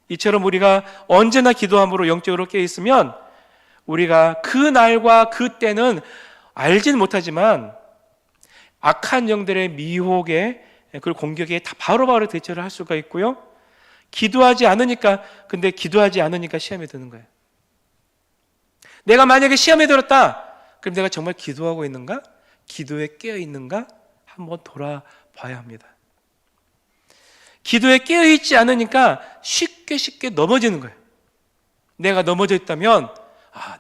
[SPEAKER 2] 이처럼 우리가 언제나 기도함으로 영적으로 깨어있으면 우리가 그 날과 그 때는 알지는 못하지만 악한 영들의 미혹에 그리고 공격에 다 바로바로 대처를 할 수가 있고요. 기도하지 않으니까 시험에 드는 거예요. 내가 만약에 시험에 들었다. 그럼 내가 정말 기도하고 있는가? 기도에 깨어 있는가 한번 돌아봐야 합니다. 기도에 깨어 있지 않으니까 쉽게 넘어지는 거예요. 내가 넘어져 있다면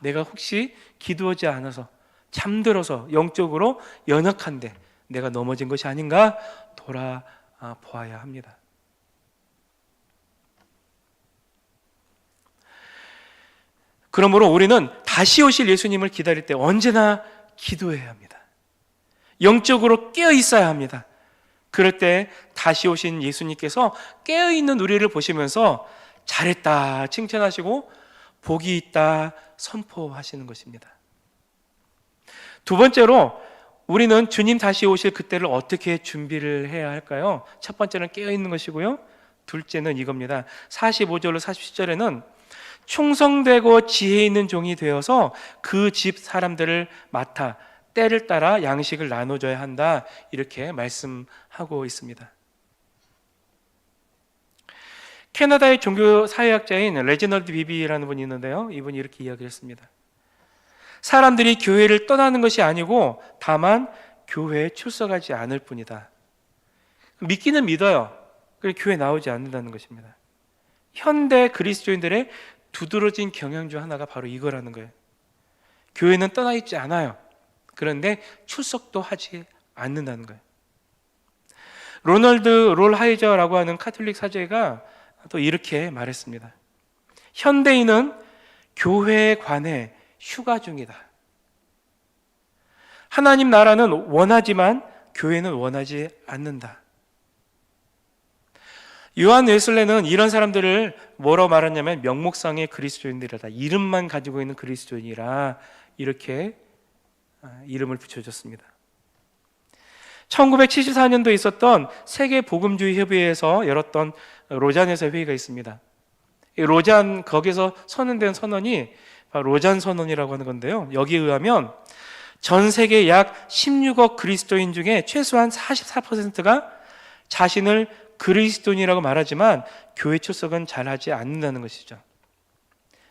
[SPEAKER 2] 내가 혹시 기도하지 않아서 잠들어서 영적으로 연약한데 내가 넘어진 것이 아닌가 돌아보아야 합니다. 그러므로 우리는 다시 오실 예수님을 기다릴 때 언제나 기도해야 합니다. 영적으로 깨어 있어야 합니다. 그럴 때 다시 오신 예수님께서 깨어 있는 우리를 보시면서 잘했다 칭찬하시고 복이 있다 선포하시는 것입니다. 두 번째로 우리는 주님 다시 오실 그때를 어떻게 준비를 해야 할까요? 첫 번째는 깨어 있는 것이고요. 둘째는 이겁니다. 45절로 47절에는 충성되고 지혜 있는 종이 되어서 그 집 사람들을 맡아 때를 따라 양식을 나눠줘야 한다, 이렇게 말씀하고 있습니다. 캐나다의 종교사회학자인 레지널드 비비라는 분이 있는데요, 이분이 이렇게 이야기했습니다. 사람들이 교회를 떠나는 것이 아니고 다만 교회에 출석하지 않을 뿐이다. 믿기는 믿어요. 그래서 교회에 나오지 않는다는 것입니다. 현대 그리스도인들의 두드러진 경향 중 하나가 바로 이거라는 거예요. 교회는 떠나 있지 않아요. 그런데 출석도 하지 않는다는 거예요. 로널드 롤하이저라고 하는 카톨릭 사제가 또 이렇게 말했습니다. 현대인은 교회에 관해 휴가 중이다. 하나님 나라는 원하지만 교회는 원하지 않는다. 요한 웨슬레는 이런 사람들을 뭐라고 말하냐면 명목상의 그리스도인들이다. 이름만 가지고 있는 그리스도인이라 이렇게 이름을 붙여줬습니다. 1974년도에 있었던 세계 복음주의 협의회에서 열었던 로잔에서 회의가 있습니다. 이 로잔, 거기서 선언된 선언이 바로 로잔 선언이라고 하는 건데요, 여기에 의하면 전 세계 약 16억 그리스도인 중에 최소한 44%가 자신을 그리스도인이라고 말하지만 교회 출석은 잘하지 않는다는 것이죠.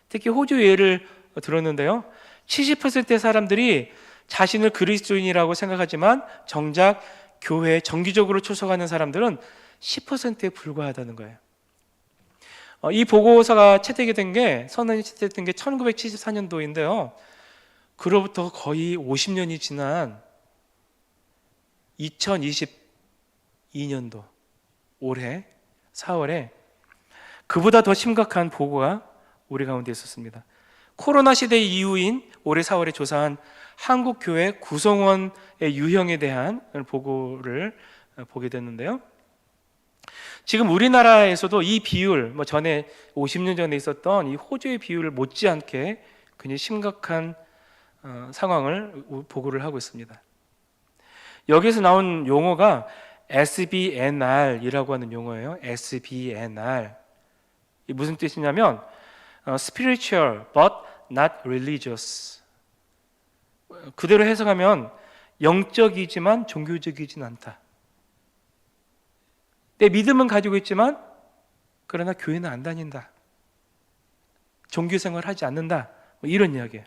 [SPEAKER 2] 특히 호주 예를 들었는데요, 70%의 사람들이 자신을 그리스도인이라고 생각하지만 정작 교회에 정기적으로 출석하는 사람들은 10%에 불과하다는 거예요. 이 보고서가 채택이 된 게, 선언이 채택된 게 1974년도인데요. 그로부터 거의 50년이 지난 2022년도 올해 4월에 그보다 더 심각한 보고가 우리 가운데 있었습니다. 코로나 시대 이후인 올해 4월에 조사한 한국교회 구성원의 유형에 대한 보고를 보게 됐는데요. 지금 우리나라에서도 이 비율, 전에 50년 전에 있었던 이 호주의 비율을 못지않게 굉장히 심각한 상황을 보고를 하고 있습니다. 여기서 나온 용어가 SBNR이라고 하는 용어예요. SBNR. 이 무슨 뜻이냐면 spiritual but not religious. 그대로 해석하면 영적이지만 종교적이진 않다. 내 믿음은 가지고 있지만 그러나 교회는 안 다닌다. 종교생활을 하지 않는다. 이런 이야기예요.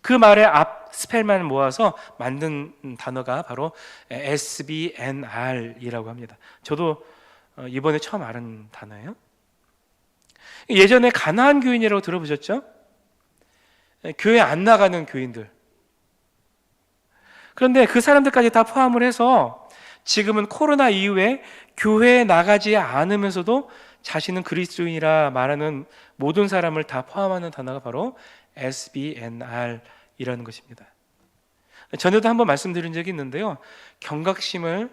[SPEAKER 2] 그 말의 앞 스펠만 모아서 만든 단어가 바로 SBNR이라고 합니다. 저도 이번에 처음 알은 단어예요. 예전에 가나안 교인이라고 들어보셨죠? 교회 안 나가는 교인들. 그런데 그 사람들까지 다 포함을 해서 지금은 코로나 이후에 교회에 나가지 않으면서도 자신은 그리스도인이라 말하는 모든 사람을 다 포함하는 단어가 바로 SBNR이라는 것입니다. 전에도 한번 말씀드린 적이 있는데요, 경각심을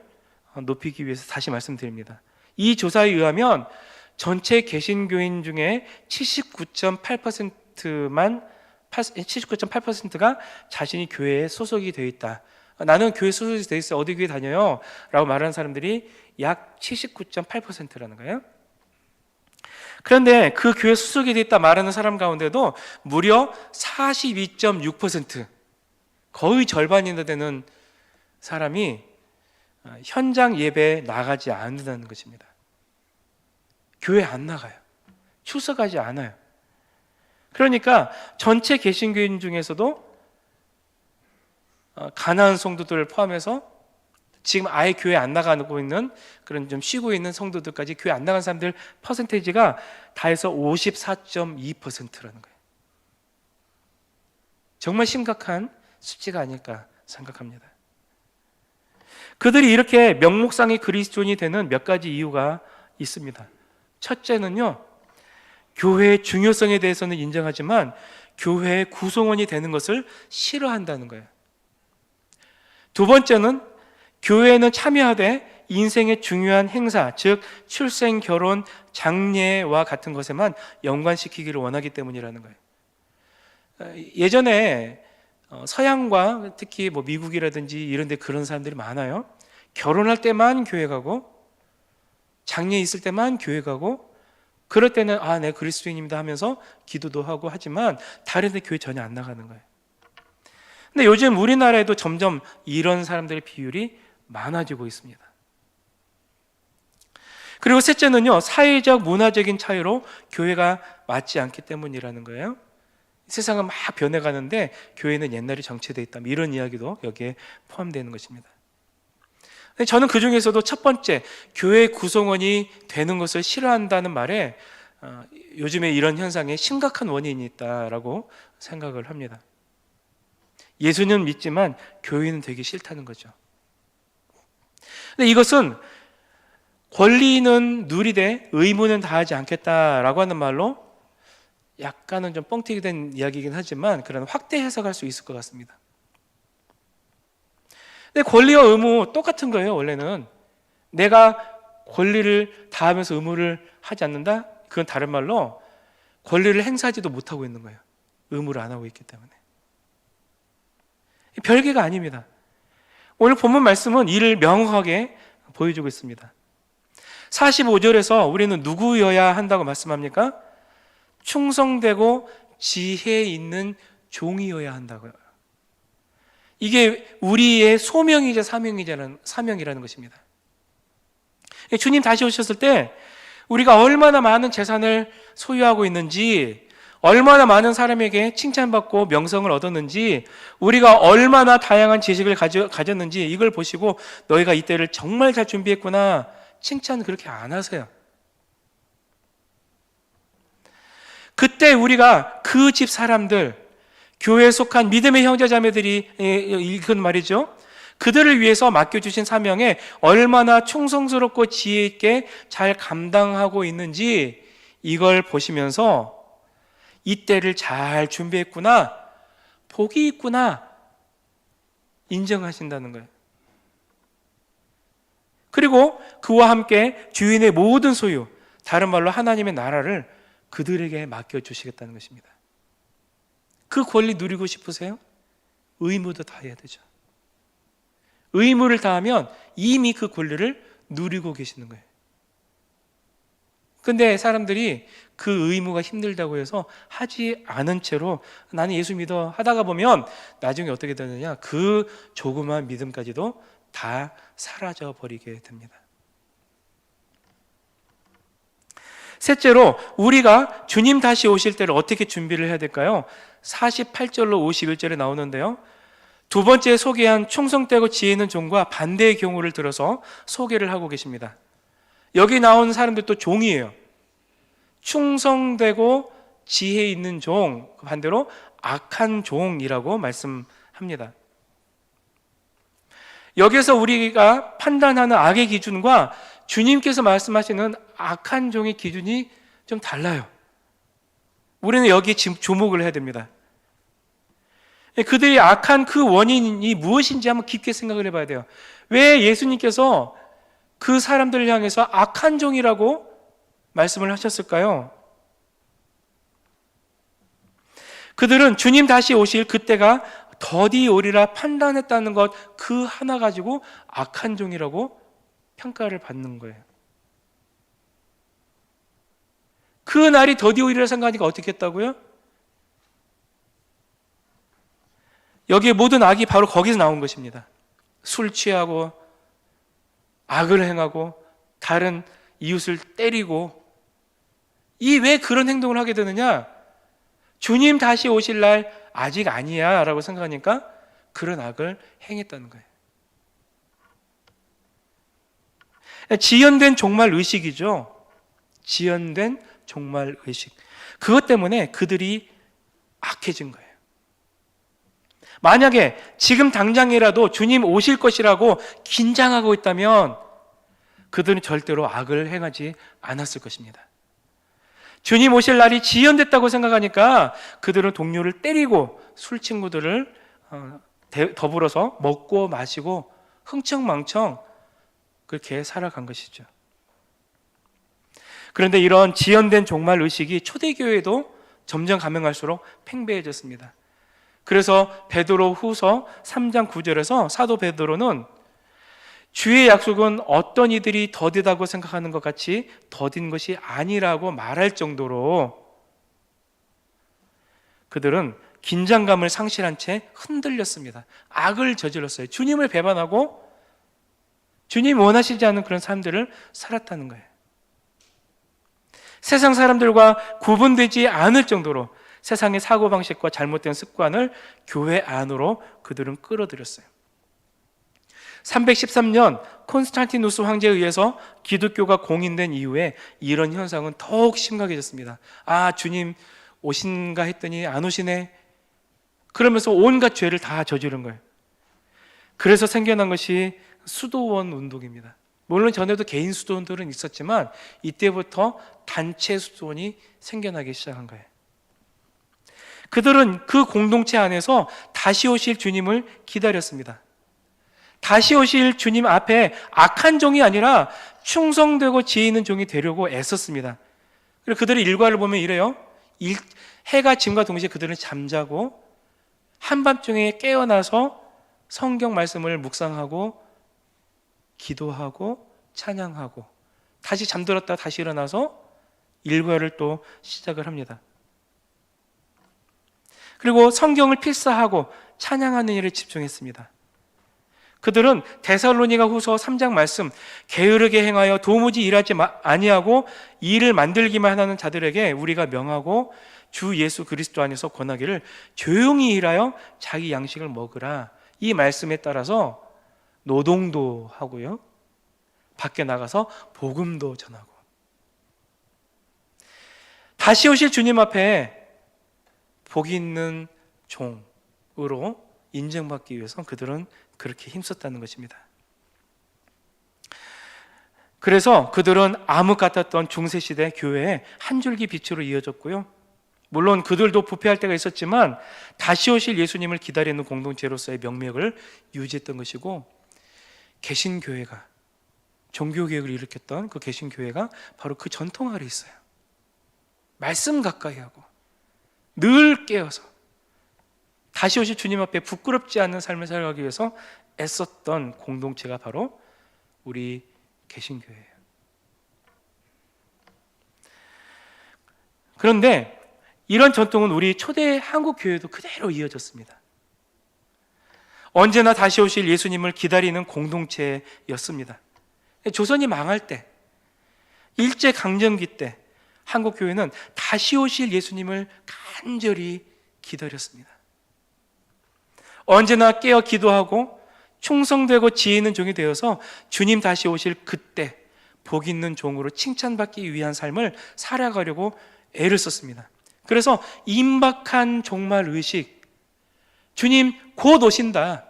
[SPEAKER 2] 높이기 위해서 다시 말씀드립니다. 이 조사에 의하면 전체 개신교인 중에 79.8%가 자신이 교회에 소속이 되어 있다. 나는 교회 소속이 되어 있어요. 어디 교회 다녀요? 라고 말하는 사람들이 약 79.8%라는 거예요. 그런데 그 교회 소속이 되어 있다 말하는 사람 가운데도 무려 42.6%, 거의 절반이나 되는 사람이 현장 예배에 나가지 않는다는 것입니다. 교회 안 나가요. 출석하지 않아요. 그러니까 전체 개신교인 중에서도 가난한 성도들을 포함해서 지금 아예 교회 안 나가고 있는 그런 좀 쉬고 있는 성도들까지 교회 안 나간 사람들 퍼센테이지가 다 해서 54.2%라는 거예요. 정말 심각한 수치가 아닐까 생각합니다. 그들이 이렇게 명목상의 그리스도인이 되는 몇 가지 이유가 있습니다. 첫째는요, 교회의 중요성에 대해서는 인정하지만 교회의 구성원이 되는 것을 싫어한다는 거예요. 두 번째는 교회에는 참여하되 인생의 중요한 행사, 즉 출생, 결혼, 장례와 같은 것에만 연관시키기를 원하기 때문이라는 거예요. 예전에 서양과 특히 뭐 미국이라든지 이런 데 그런 사람들이 많아요. 결혼할 때만 교회 가고 장례 있을 때만 교회 가고 그럴 때는 네 그리스도인입니다 하면서 기도도 하고 하지만 다른 데 교회 전혀 안 나가는 거예요. 근데 요즘 우리나라에도 점점 이런 사람들의 비율이 많아지고 있습니다. 그리고 셋째는요, 사회적 문화적인 차이로 교회가 맞지 않기 때문이라는 거예요. 세상은 막 변해가는데 교회는 옛날에 정체되어 있다, 이런 이야기도 여기에 포함되는 것입니다. 저는 그 중에서도 첫 번째, 교회 구성원이 되는 것을 싫어한다는 말에 요즘에 이런 현상에 심각한 원인이 있다라고 생각을 합니다. 예수는 믿지만 교회는 되기 싫다는 거죠. 근데 이것은 권리는 누리되 의무는 다하지 않겠다라고 하는 말로 약간은 좀 뻥튀기 된 이야기이긴 하지만 그런 확대 해석할 수 있을 것 같습니다. 근데 권리와 의무 똑같은 거예요. 원래는 내가 권리를 다하면서 의무를 하지 않는다? 그건 다른 말로 권리를 행사하지도 못하고 있는 거예요. 의무를 안 하고 있기 때문에. 별개가 아닙니다. 오늘 본문 말씀은 이를 명확하게 보여주고 있습니다. 45절에서 우리는 누구여야 한다고 말씀합니까? 충성되고 지혜 있는 종이어야 한다고요. 이게 우리의 소명이자 사명이라는 것입니다. 주님 다시 오셨을 때 우리가 얼마나 많은 재산을 소유하고 있는지, 얼마나 많은 사람에게 칭찬받고 명성을 얻었는지, 우리가 얼마나 다양한 지식을 가졌는지 이걸 보시고 너희가 이때를 정말 잘 준비했구나, 칭찬 그렇게 안 하세요. 그때 우리가 그 집 사람들, 교회에 속한 믿음의 형제자매들이 읽은 말이죠. 그들을 위해서 맡겨주신 사명에 얼마나 충성스럽고 지혜 있게 잘 감당하고 있는지 이걸 보시면서 이때를 잘 준비했구나, 복이 있구나 인정하신다는 거예요. 그리고 그와 함께 주인의 모든 소유, 다른 말로 하나님의 나라를 그들에게 맡겨주시겠다는 것입니다. 그 권리 누리고 싶으세요? 의무도 다해야 되죠. 의무를 다하면 이미 그 권리를 누리고 계시는 거예요. 근데 사람들이 그 의무가 힘들다고 해서 하지 않은 채로 나는 예수 믿어 하다가 보면 나중에 어떻게 되느냐, 그 조그만 믿음까지도 다 사라져 버리게 됩니다. 셋째로 우리가 주님 다시 오실 때를 어떻게 준비를 해야 될까요? 48절로 51절에 나오는데요, 두 번째 소개한 충성되고 지혜 있는 종과 반대의 경우를 들어서 소개를 하고 계십니다. 여기 나온 사람들도 종이에요. 충성되고 지혜 있는 종, 반대로 악한 종이라고 말씀합니다. 여기서 우리가 판단하는 악의 기준과 주님께서 말씀하시는 악한 종의 기준이 좀 달라요. 우리는 여기에 주목을 해야 됩니다. 그들이 악한 그 원인이 무엇인지 한번 깊게 생각을 해봐야 돼요. 왜 예수님께서 그 사람들을 향해서 악한 종이라고 말씀을 하셨을까요? 그들은 주님 다시 오실 그때가 더디 오리라 판단했다는 것 그 하나 가지고 악한 종이라고 평가를 받는 거예요. 그 날이 더디 오리라 생각하니까 어떻게 했다고요? 여기에 모든 악이 바로 거기서 나온 것입니다. 술 취하고 악을 행하고 다른 이웃을 때리고, 이 왜 그런 행동을 하게 되느냐? 주님 다시 오실 날 아직 아니야 라고 생각하니까 그런 악을 행했다는 거예요. 지연된 종말 의식이죠. 지연된 종말 의식. 그것 때문에 그들이 악해진 거예요. 만약에 지금 당장이라도 주님 오실 것이라고 긴장하고 있다면 그들은 절대로 악을 행하지 않았을 것입니다. 주님 오실 날이 지연됐다고 생각하니까 그들은 동료를 때리고 술 친구들을 더불어서 먹고 마시고 흥청망청 그렇게 살아간 것이죠. 그런데 이런 지연된 종말 의식이 초대교회도 점점 가면 갈수록 팽배해졌습니다. 그래서 베드로 후서 3장 9절에서 사도 베드로는 주의 약속은 어떤 이들이 더디다고 생각하는 것 같이 더딘 것이 아니라고 말할 정도로 그들은 긴장감을 상실한 채 흔들렸습니다. 악을 저질렀어요. 주님을 배반하고 주님 원하시지 않는 그런 삶들을 살았다는 거예요. 세상 사람들과 구분되지 않을 정도로 세상의 사고방식과 잘못된 습관을 교회 안으로 그들은 끌어들였어요. 313년 콘스탄티누스 황제에 의해서 기독교가 공인된 이후에 이런 현상은 더욱 심각해졌습니다. 아, 주님 오신가 했더니 안 오시네. 그러면서 온갖 죄를 다 저지른 거예요. 그래서 생겨난 것이 수도원 운동입니다. 물론 전에도 개인 수도원들은 있었지만 이때부터 단체 수도원이 생겨나기 시작한 거예요. 그들은 그 공동체 안에서 다시 오실 주님을 기다렸습니다. 다시 오실 주님 앞에 악한 종이 아니라 충성되고 지혜 있는 종이 되려고 애썼습니다. 그리고 그들의 일과를 보면 이래요. 해가 짐과 동시에 그들은 잠자고 한밤중에 깨어나서 성경 말씀을 묵상하고 기도하고 찬양하고 다시 잠들었다 다시 일어나서 일과를 또 시작을 합니다. 그리고 성경을 필사하고 찬양하는 일에 집중했습니다. 그들은 데살로니가 후서 3장 말씀 게으르게 행하여 도무지 일하지 아니하고 일을 만들기만 하는 자들에게 우리가 명하고 주 예수 그리스도 안에서 권하기를 조용히 일하여 자기 양식을 먹으라. 이 말씀에 따라서 노동도 하고요. 밖에 나가서 복음도 전하고 다시 오실 주님 앞에 복이 있는 종으로 인정받기 위해서 그들은 그렇게 힘썼다는 것입니다. 그래서 그들은 암흑 같았던 중세시대 교회의 한 줄기 빛으로 이어졌고요. 물론 그들도 부패할 때가 있었지만 다시 오실 예수님을 기다리는 공동체로서의 명맥을 유지했던 것이고 개신교회가 종교개혁을 일으켰던 그 개신교회가 바로 그 전통 아래 있어요. 말씀 가까이 하고 늘 깨어서 다시 오실 주님 앞에 부끄럽지 않은 삶을 살아가기 위해서 애썼던 공동체가 바로 우리 개신교회예요. 그런데 이런 전통은 우리 초대 한국 교회도 그대로 이어졌습니다. 언제나 다시 오실 예수님을 기다리는 공동체였습니다. 조선이 망할 때, 일제강점기 때 한국 교회는 다시 오실 예수님을 간절히 기다렸습니다. 언제나 깨어 기도하고 충성되고 지혜 있는 종이 되어서 주님 다시 오실 그때 복 있는 종으로 칭찬받기 위한 삶을 살아가려고 애를 썼습니다. 그래서 임박한 종말 의식, 주님 곧 오신다,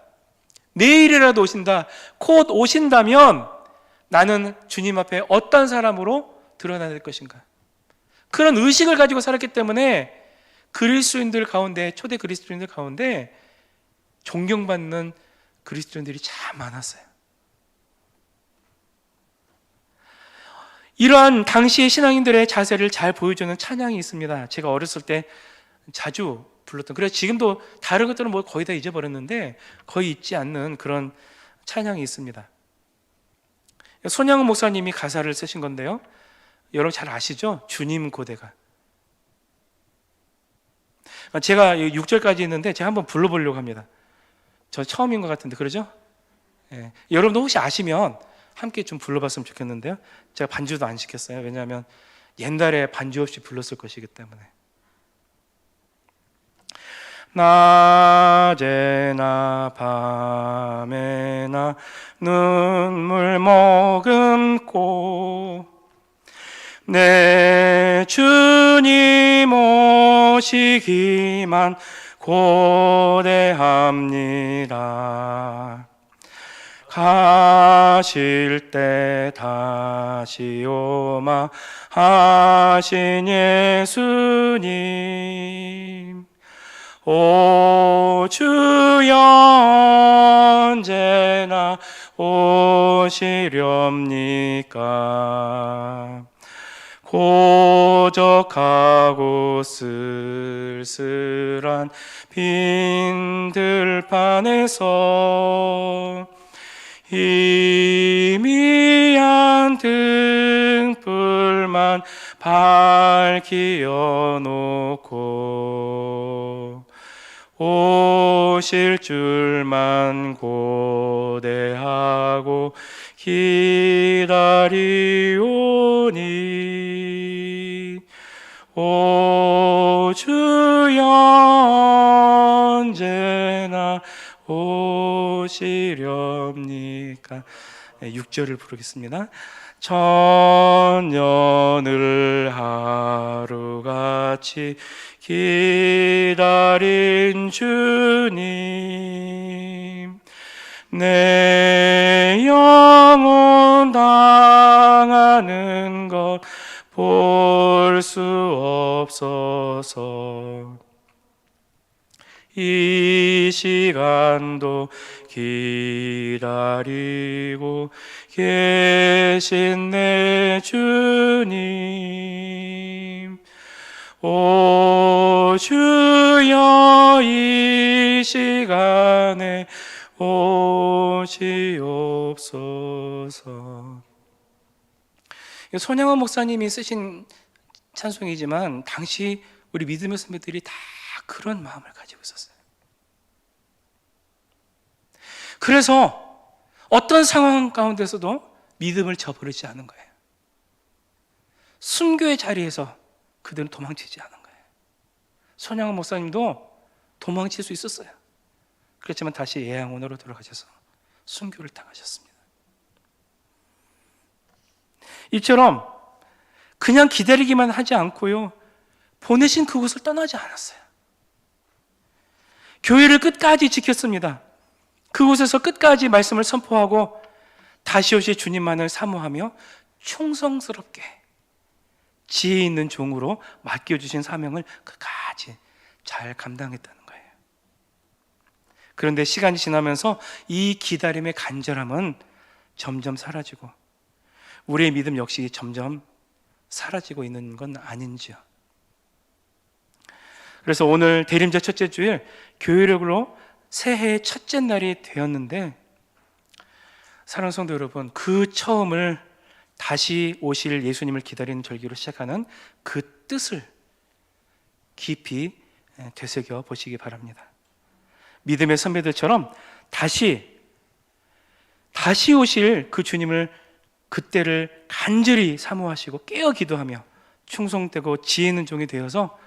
[SPEAKER 2] 내일이라도 오신다, 곧 오신다면 나는 주님 앞에 어떤 사람으로 드러나야 될 것인가, 그런 의식을 가지고 살았기 때문에 그리스도인들 가운데, 초대 그리스도인들 가운데 존경받는 그리스도인들이 참 많았어요. 이러한 당시의 신앙인들의 자세를 잘 보여주는 찬양이 있습니다. 제가 어렸을 때 자주 불렀던, 그래서 지금도 다른 것들은 뭐 거의 다 잊어버렸는데 거의 잊지 않는 그런 찬양이 있습니다. 손양훈 목사님이 가사를 쓰신 건데요, 여러분 잘 아시죠? 주님 고대가. 제가 6절까지 있는데 제가 한번 불러보려고 합니다. 저 처음인 것 같은데 그러죠? 예. 여러분도 혹시 아시면 함께 좀 불러봤으면 좋겠는데요. 제가 반주도 안 시켰어요. 왜냐하면 옛날에 반주 없이 불렀을 것이기 때문에. 낮에나 밤에나 눈물 머금고 내 주님 오시기만 고대합니다. 가실 때 다시 오마 하신 예수님, 오 주여 언제나 오시렵니까? 고적하고 쓸쓸한 빈 들판에서 희미한 등불만 밝히어 놓고 오실 줄만 고대하고 기다리오니 오 주여 언제나 오시렵니까? 6절을 부르겠습니다. 천년을 하루같이 기다린 주님, 내 영혼 당하는 것 볼 수 없어서 이 시간도 기다리고 계신 내 주님, 오 주여 이 시간에 오시옵소서. 손양원 목사님이 쓰신 찬송이지만 당시 우리 믿음의 선배들이 다 그런 마음을 가지고 있었어요. 그래서 어떤 상황 가운데서도 믿음을 저버리지 않은 거예요. 순교의 자리에서 그들은 도망치지 않은 거예요. 손양원 목사님도 도망칠 수 있었어요. 그렇지만 다시 예양원으로 돌아가셔서 순교를 당하셨습니다. 이처럼 그냥 기다리기만 하지 않고요, 보내신 그곳을 떠나지 않았어요. 교회를 끝까지 지켰습니다. 그곳에서 끝까지 말씀을 선포하고 다시 오실 주님만을 사모하며 충성스럽게 지혜 있는 종으로 맡겨주신 사명을 끝까지 잘 감당했다는 거예요. 그런데 시간이 지나면서 이 기다림의 간절함은 점점 사라지고 우리의 믿음 역시 점점 사라지고 있는 건 아닌지요. 그래서 오늘 대림절 첫째 주일 교회력으로 새해의 첫째 날이 되었는데, 사랑하는 성도 여러분, 그 처음을 다시 오실 예수님을 기다리는 절기로 시작하는 그 뜻을 깊이 되새겨 보시기 바랍니다. 믿음의 선배들처럼 다시 오실 그 주님을, 그때를 간절히 사모하시고 깨어 기도하며 충성되고 지혜 있는 종이 되어서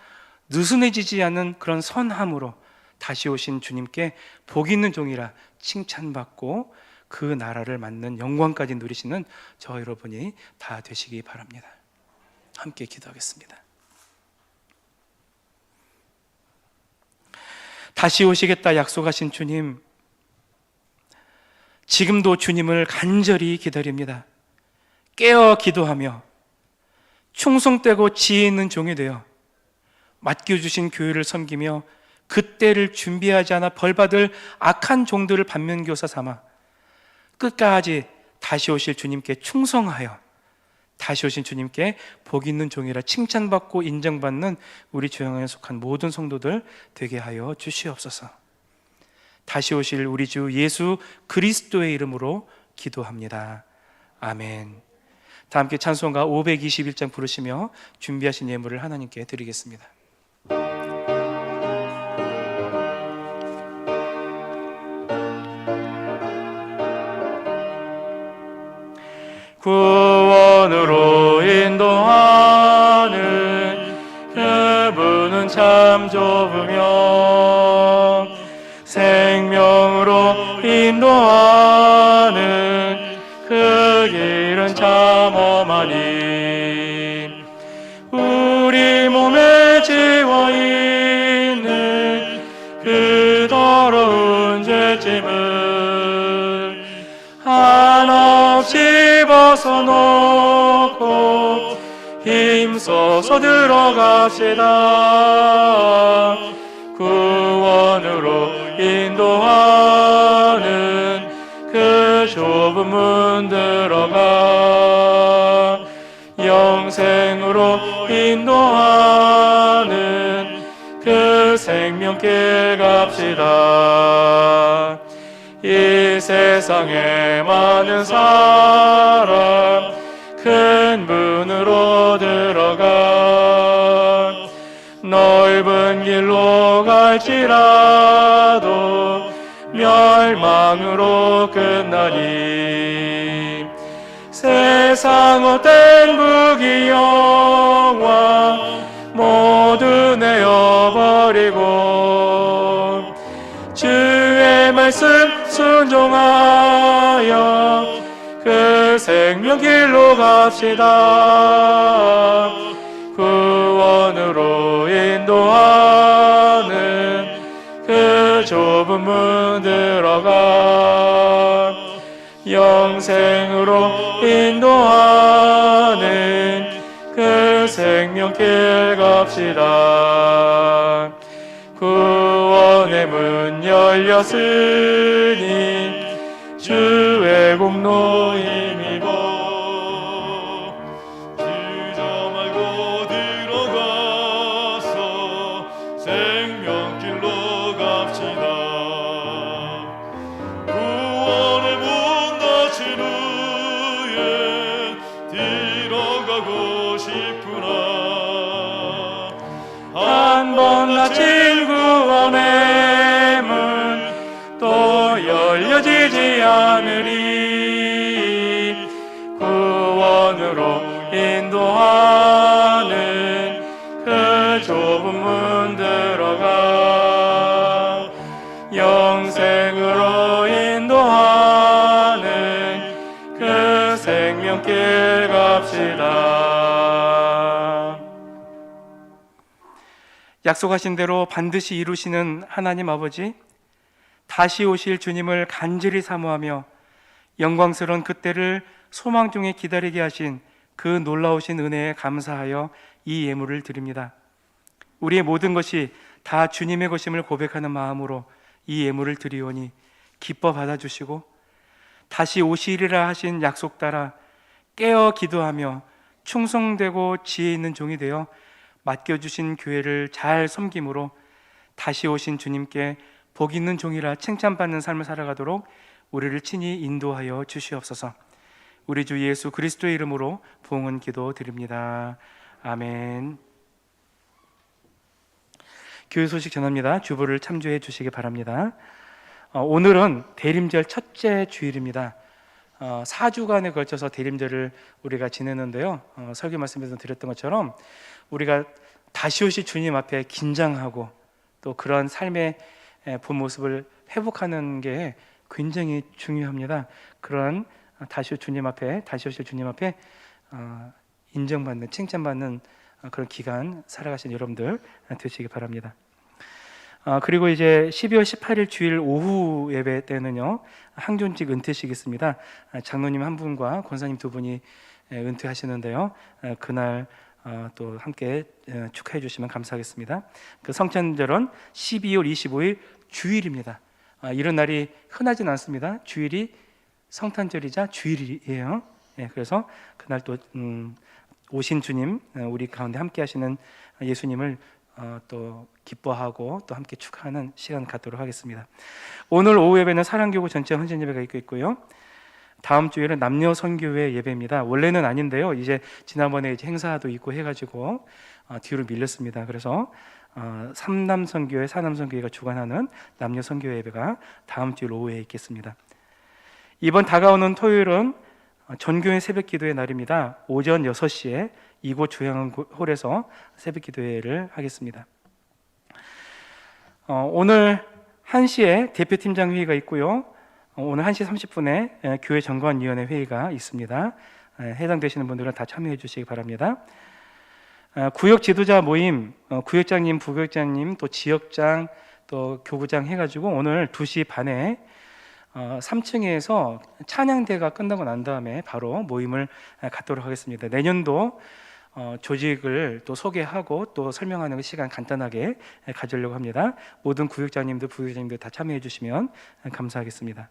[SPEAKER 2] 느슨해지지 않는 그런 선함으로 다시 오신 주님께 복 있는 종이라 칭찬받고 그 나라를 맡는 영광까지 누리시는 저 여러분이 다 되시기 바랍니다. 함께 기도하겠습니다. 다시 오시겠다 약속하신 주님, 지금도 주님을 간절히 기다립니다. 깨어 기도하며 충성되고 지혜 있는 종이 되어 맡겨주신 교회를 섬기며 그때를 준비하지 않아 벌받을 악한 종들을 반면교사 삼아 끝까지 다시 오실 주님께 충성하여 다시 오신 주님께 복 있는 종이라 칭찬받고 인정받는 우리 주영에 속한 모든 성도들 되게 하여 주시옵소서. 다시 오실 우리 주 예수 그리스도의 이름으로 기도합니다. 아멘. 다 함께 찬송가 521장 부르시며 준비하신 예물을 하나님께 드리겠습니다. 구원으로 인도하는 그분은 참 좁으며 하나님, 우리 몸에 지워 있는 그 더러운 죄짐을 한없이 벗어놓고 힘써서 들어갑시다. 구원으로 인도하는 그 좁은 문 들어가 영생으로 인도하는 그 생명길 갑시다. 이 세상에 많은 사람 큰 문으로 들어가 넓은 길로 갈지라도 멸망으로 끝나니 세상 헛된 부귀영화 모두 내어버리고 주의 말씀 순종하여 그 생명길로 갑시다. 구원으로 인도하는 그 좁은 문 들어가 영생으로 인도하는 그 생명길 갑시다. 구원의 문 열렸으니 주의 공로 힘입어 주저 말고 들어가서 생명길로 갑시다. 구원의 문 닫힌 후에 들어가고 싶으나 한 번 닫힌 구원의 문 또 열려지지 않으리. 구원으로 인도하는 그 좁은 문 들어가 영생으로 인도하는 그 생명길 갑시다. 약속하신 대로 반드시 이루시는 하나님 아버지, 다시 오실 주님을 간절히 사모하며 영광스러운 그때를 소망 중에 기다리게 하신 그 놀라우신 은혜에 감사하여 이 예물을 드립니다. 우리의 모든 것이 다 주님의 것임을 고백하는 마음으로 이 예물을 드리오니 기뻐 받아주시고 다시 오시리라 하신 약속 따라 깨어 기도하며 충성되고 지혜 있는 종이 되어 맡겨주신 교회를 잘 섬김으로 다시 오신 주님께 복 있는 종이라 칭찬받는 삶을 살아가도록 우리를 친히 인도하여 주시옵소서. 우리 주 예수 그리스도의 이름으로 부응한 기도 드립니다. 아멘. 교회 소식 전합니다. 주보를 참조해 주시기 바랍니다. 오늘은 대림절 첫째 주일입니다. 4주간에 걸쳐서 대림절을 우리가 지내는데요. 설교 말씀에서 드렸던 것처럼 우리가 다시 오실 주님 앞에 긴장하고 또 그런 삶의 본 모습을 회복하는 게 굉장히 중요합니다. 그런 다시 오실 주님 앞에 인정받는, 칭찬받는 그런 기간 살아가신 여러분들 되시기 바랍니다. 그리고 이제 12월 18일 주일 오후 예배 때는요, 항존직 은퇴식 있습니다. 장로님 한 분과 권사님 두 분이 은퇴하시는데요. 그날 또 함께 축하해 주시면 감사하겠습니다. 그 성찬절은 12월 25일 주일입니다. 이런 날이 흔하진 않습니다. 주일이 성탄절이자 주일이에요. 그래서 그날 또 오신 주님, 우리 가운데 함께 하시는 예수님을 또 기뻐하고 또 함께 축하하는 시간 갖도록 하겠습니다. 오늘 오후 예배는 사랑교구 전체 헌신 예배가 있고요. 다음 주에는 남녀 선교회 예배입니다. 원래는 아닌데요. 이제 지난번에 이제 행사도 있고 해가지고 뒤로 밀렸습니다. 그래서 삼남 선교회, 사남 선교회가 주관하는 남녀 선교회 예배가 다음 주 오후에 있겠습니다. 이번 다가오는 토요일은 전교회 새벽기도의 날입니다. 오전 6시에 이곳 조양홀에서 새벽기도회를 하겠습니다. 오늘 1시에 대표팀장 회의가 있고요. 오늘 1시 30분에 교회 정관위원회 회의가 있습니다. 해당되시는 분들은 다 참여해 주시기 바랍니다. 구역 지도자 모임, 구역장님, 부구역장님, 또 지역장, 또 교구장 해가지고 오늘 2시 반에 3층에서 찬양대가 끝나고 난 다음에 바로 모임을 갖도록 하겠습니다. 내년도 조직을 또 소개하고 또 설명하는 그 시간 간단하게 가지려고 합니다. 모든 구역장님들, 부구역장님들 다 참여해 주시면 감사하겠습니다.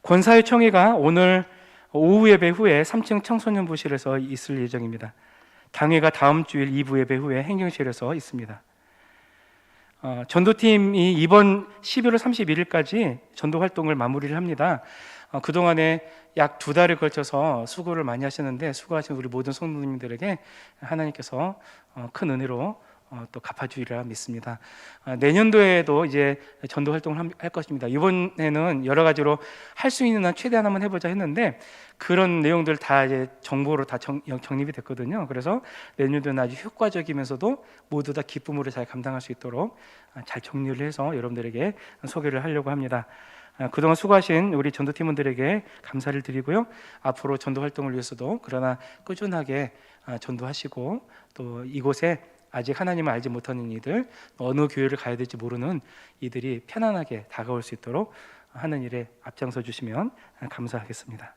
[SPEAKER 2] 권사회 총회가 오늘 오후 예배 후에 3층 청소년부실에서 있을 예정입니다. 당회가 다음 주일 2부 예배 후에 행정실에서 있습니다. 전도팀이 이번 11월 31일까지 전도 활동을 마무리를 합니다. 그동안에 약 2달에 걸쳐서 수고를 많이 하셨는데 수고하신 우리 모든 성도님들에게 하나님께서 큰 은혜로 또 갚아주리라 믿습니다. 내년도에도 이제 전도 활동을 할 것입니다. 이번에는 여러 가지로 할 수 있는 한 최대한 한번 해보자 했는데 그런 내용들 다 이제 정보로 다 정립이 됐거든요. 그래서 내년도는 아주 효과적이면서도 모두 다 기쁨으로 잘 감당할 수 있도록 잘 정리를 해서 여러분들에게 소개를 하려고 합니다. 그동안 수고하신 우리 전도팀원들에게 감사를 드리고요. 앞으로 전도 활동을 위해서도 그러나 꾸준하게 전도하시고 또 이곳에 아직 하나님을 알지 못하는 이들, 어느 교회를 가야 될지 모르는 이들이 편안하게 다가올 수 있도록 하는 일에 앞장서 주시면 감사하겠습니다.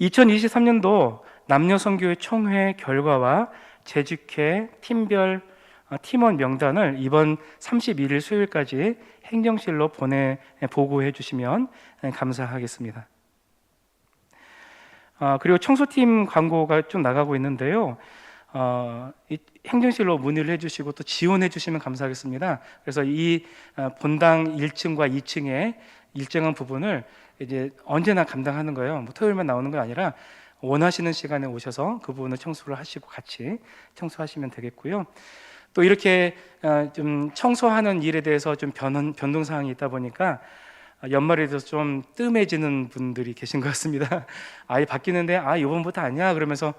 [SPEAKER 2] 2023년도 남녀선교회 총회 결과와 재직회 팀별 팀원 명단을 이번 31일 수요일까지 행정실로 보고해 주시면 감사하겠습니다. 그리고 청소팀 광고가 좀 나가고 있는데요. 행정실로 문의를 해주시고 또 지원해 주시면 감사하겠습니다. 그래서 이 본당 1층과 2층의 일정한 부분을 이제 언제나 감당하는 거예요. 뭐 토요일만 나오는 건 아니라 원하시는 시간에 오셔서 그 부분을 청소를 하시고 같이 청소하시면 되겠고요. 또 이렇게 좀 청소하는 일에 대해서 좀 변동 사항이 있다 보니까 연말에 대해서 좀 뜸해지는 분들이 계신 것 같습니다. 아예 바뀌는데 이번부터 아니야 그러면서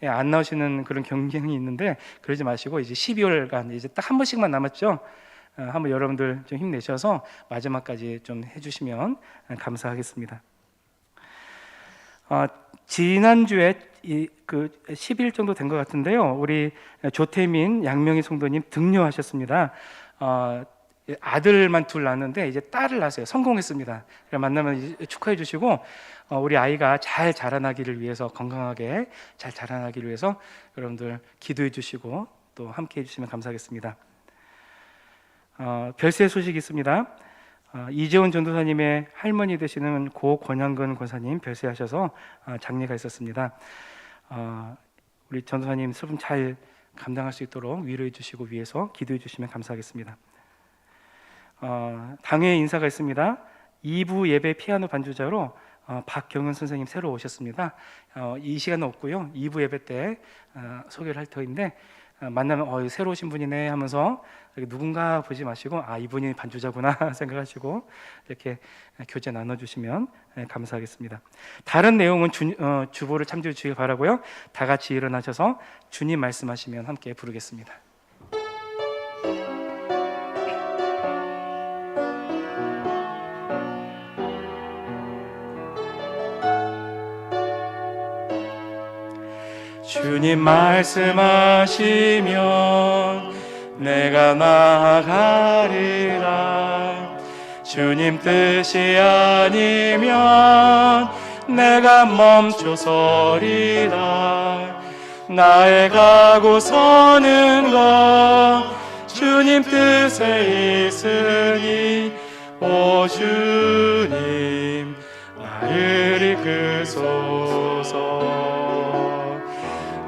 [SPEAKER 2] 안 나오시는 그런 경향이 있는데 그러지 마시고 이제 12월간 이제 딱 한 번씩만 남았죠. 한번 여러분들 좀 힘내셔서 마지막까지 좀 해주시면 감사하겠습니다. 지난주에 그 10일 정도 된 것 같은데요. 우리 조태민 양명희 성도님 등려하셨습니다. 아들만 둘 낳았는데 이제 딸을 낳았어요. 성공했습니다. 만나면 축하해 주시고 우리 아이가 잘 자라나기를 위해서 건강하게 잘 자라나기를 위해서 여러분들 기도해 주시고 또 함께 해주시면 감사하겠습니다. 별세 소식이 있습니다. 이재원 전도사님의 할머니 되시는 고 권양근 권사님 별세하셔서 장례가 있었습니다. 우리 전도사님 슬픔 잘 감당할 수 있도록 위로해 주시고 위해서 기도해 주시면 감사하겠습니다. 당회 인사가 있습니다. 2부 예배 피아노 반주자로 박경은 선생님 새로 오셨습니다. 이 시간은 없고요. 2부 예배 때 소개를 할 터인데 만나면 새로 오신 분이네 하면서 누군가 보지 마시고 이분이 반주자구나 생각하시고 이렇게 교제 나눠주시면 감사하겠습니다. 다른 내용은 주보를 참조해 주시기 바라고요. 다 같이 일어나셔서 주님 말씀하시면 함께 부르겠습니다. 주님 말씀하시면 내가 나아가리라. 주님 뜻이 아니면 내가 멈춰서리라. 나의 가고 서는 것 주님 뜻에 있으니 오 주님 나를 이끄소서.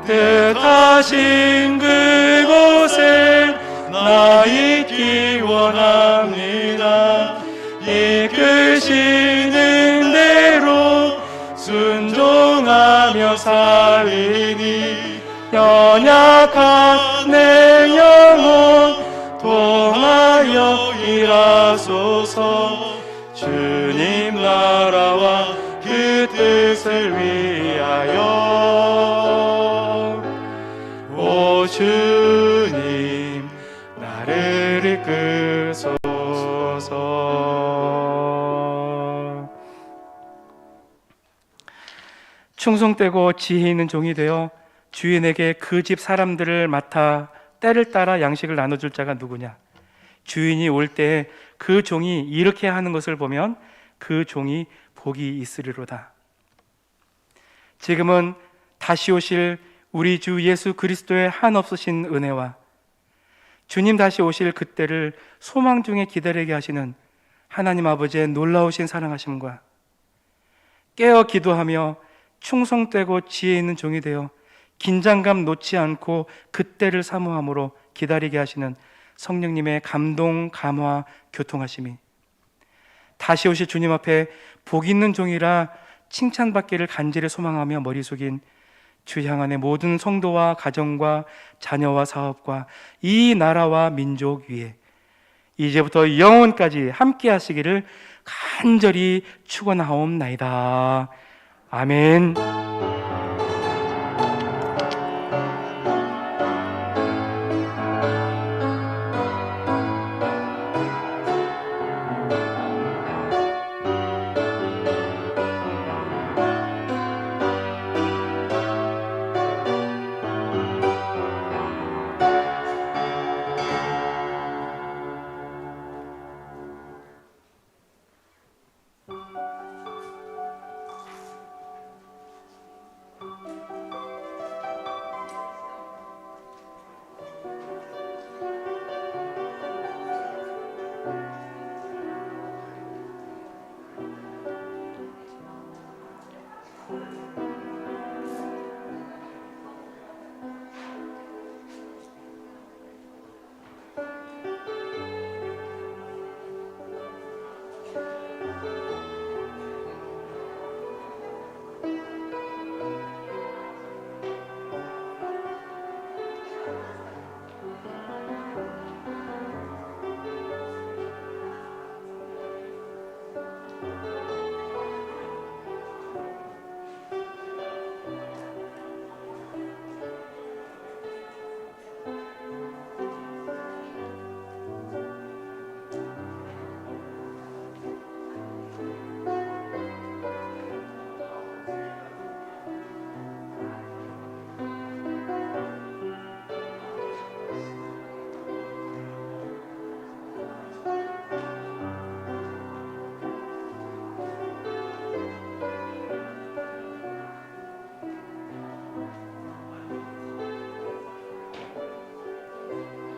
[SPEAKER 2] 뜻하신 그곳에 나 있기 원합니다. 이끄시는 대로 순종하며 살리니 연약한 내 영혼 통하여 일하소서. 주님 나라와 그 뜻을 위하여 오 주님 나를 이끄소서. 충성되고 지혜 있는 종이 되어 주인에게 그 집 사람들을 맡아 때를 따라 양식을 나눠줄 자가 누구냐? 주인이 올 때 그 종이 이렇게 하는 것을 보면 그 종이 복이 있으리로다. 지금은 다시 오실 우리 주 예수 그리스도의 한없으신 은혜와 주님 다시 오실 그때를 소망 중에 기다리게 하시는 하나님 아버지의 놀라우신 사랑하심과 깨어 기도하며 충성되고 지혜 있는 종이 되어 긴장감 놓지 않고 그때를 사모함으로 기다리게 하시는 성령님의 감동, 감화, 교통하심이 다시 오실 주님 앞에 복 있는 종이라 칭찬받기를 간절히 소망하며 머리 숙인 주 향한의 모든 성도와 가정과 자녀와 사업과 이 나라와 민족 위에 이제부터 영원까지 함께 하시기를 간절히 축원하옵나이다. 아멘.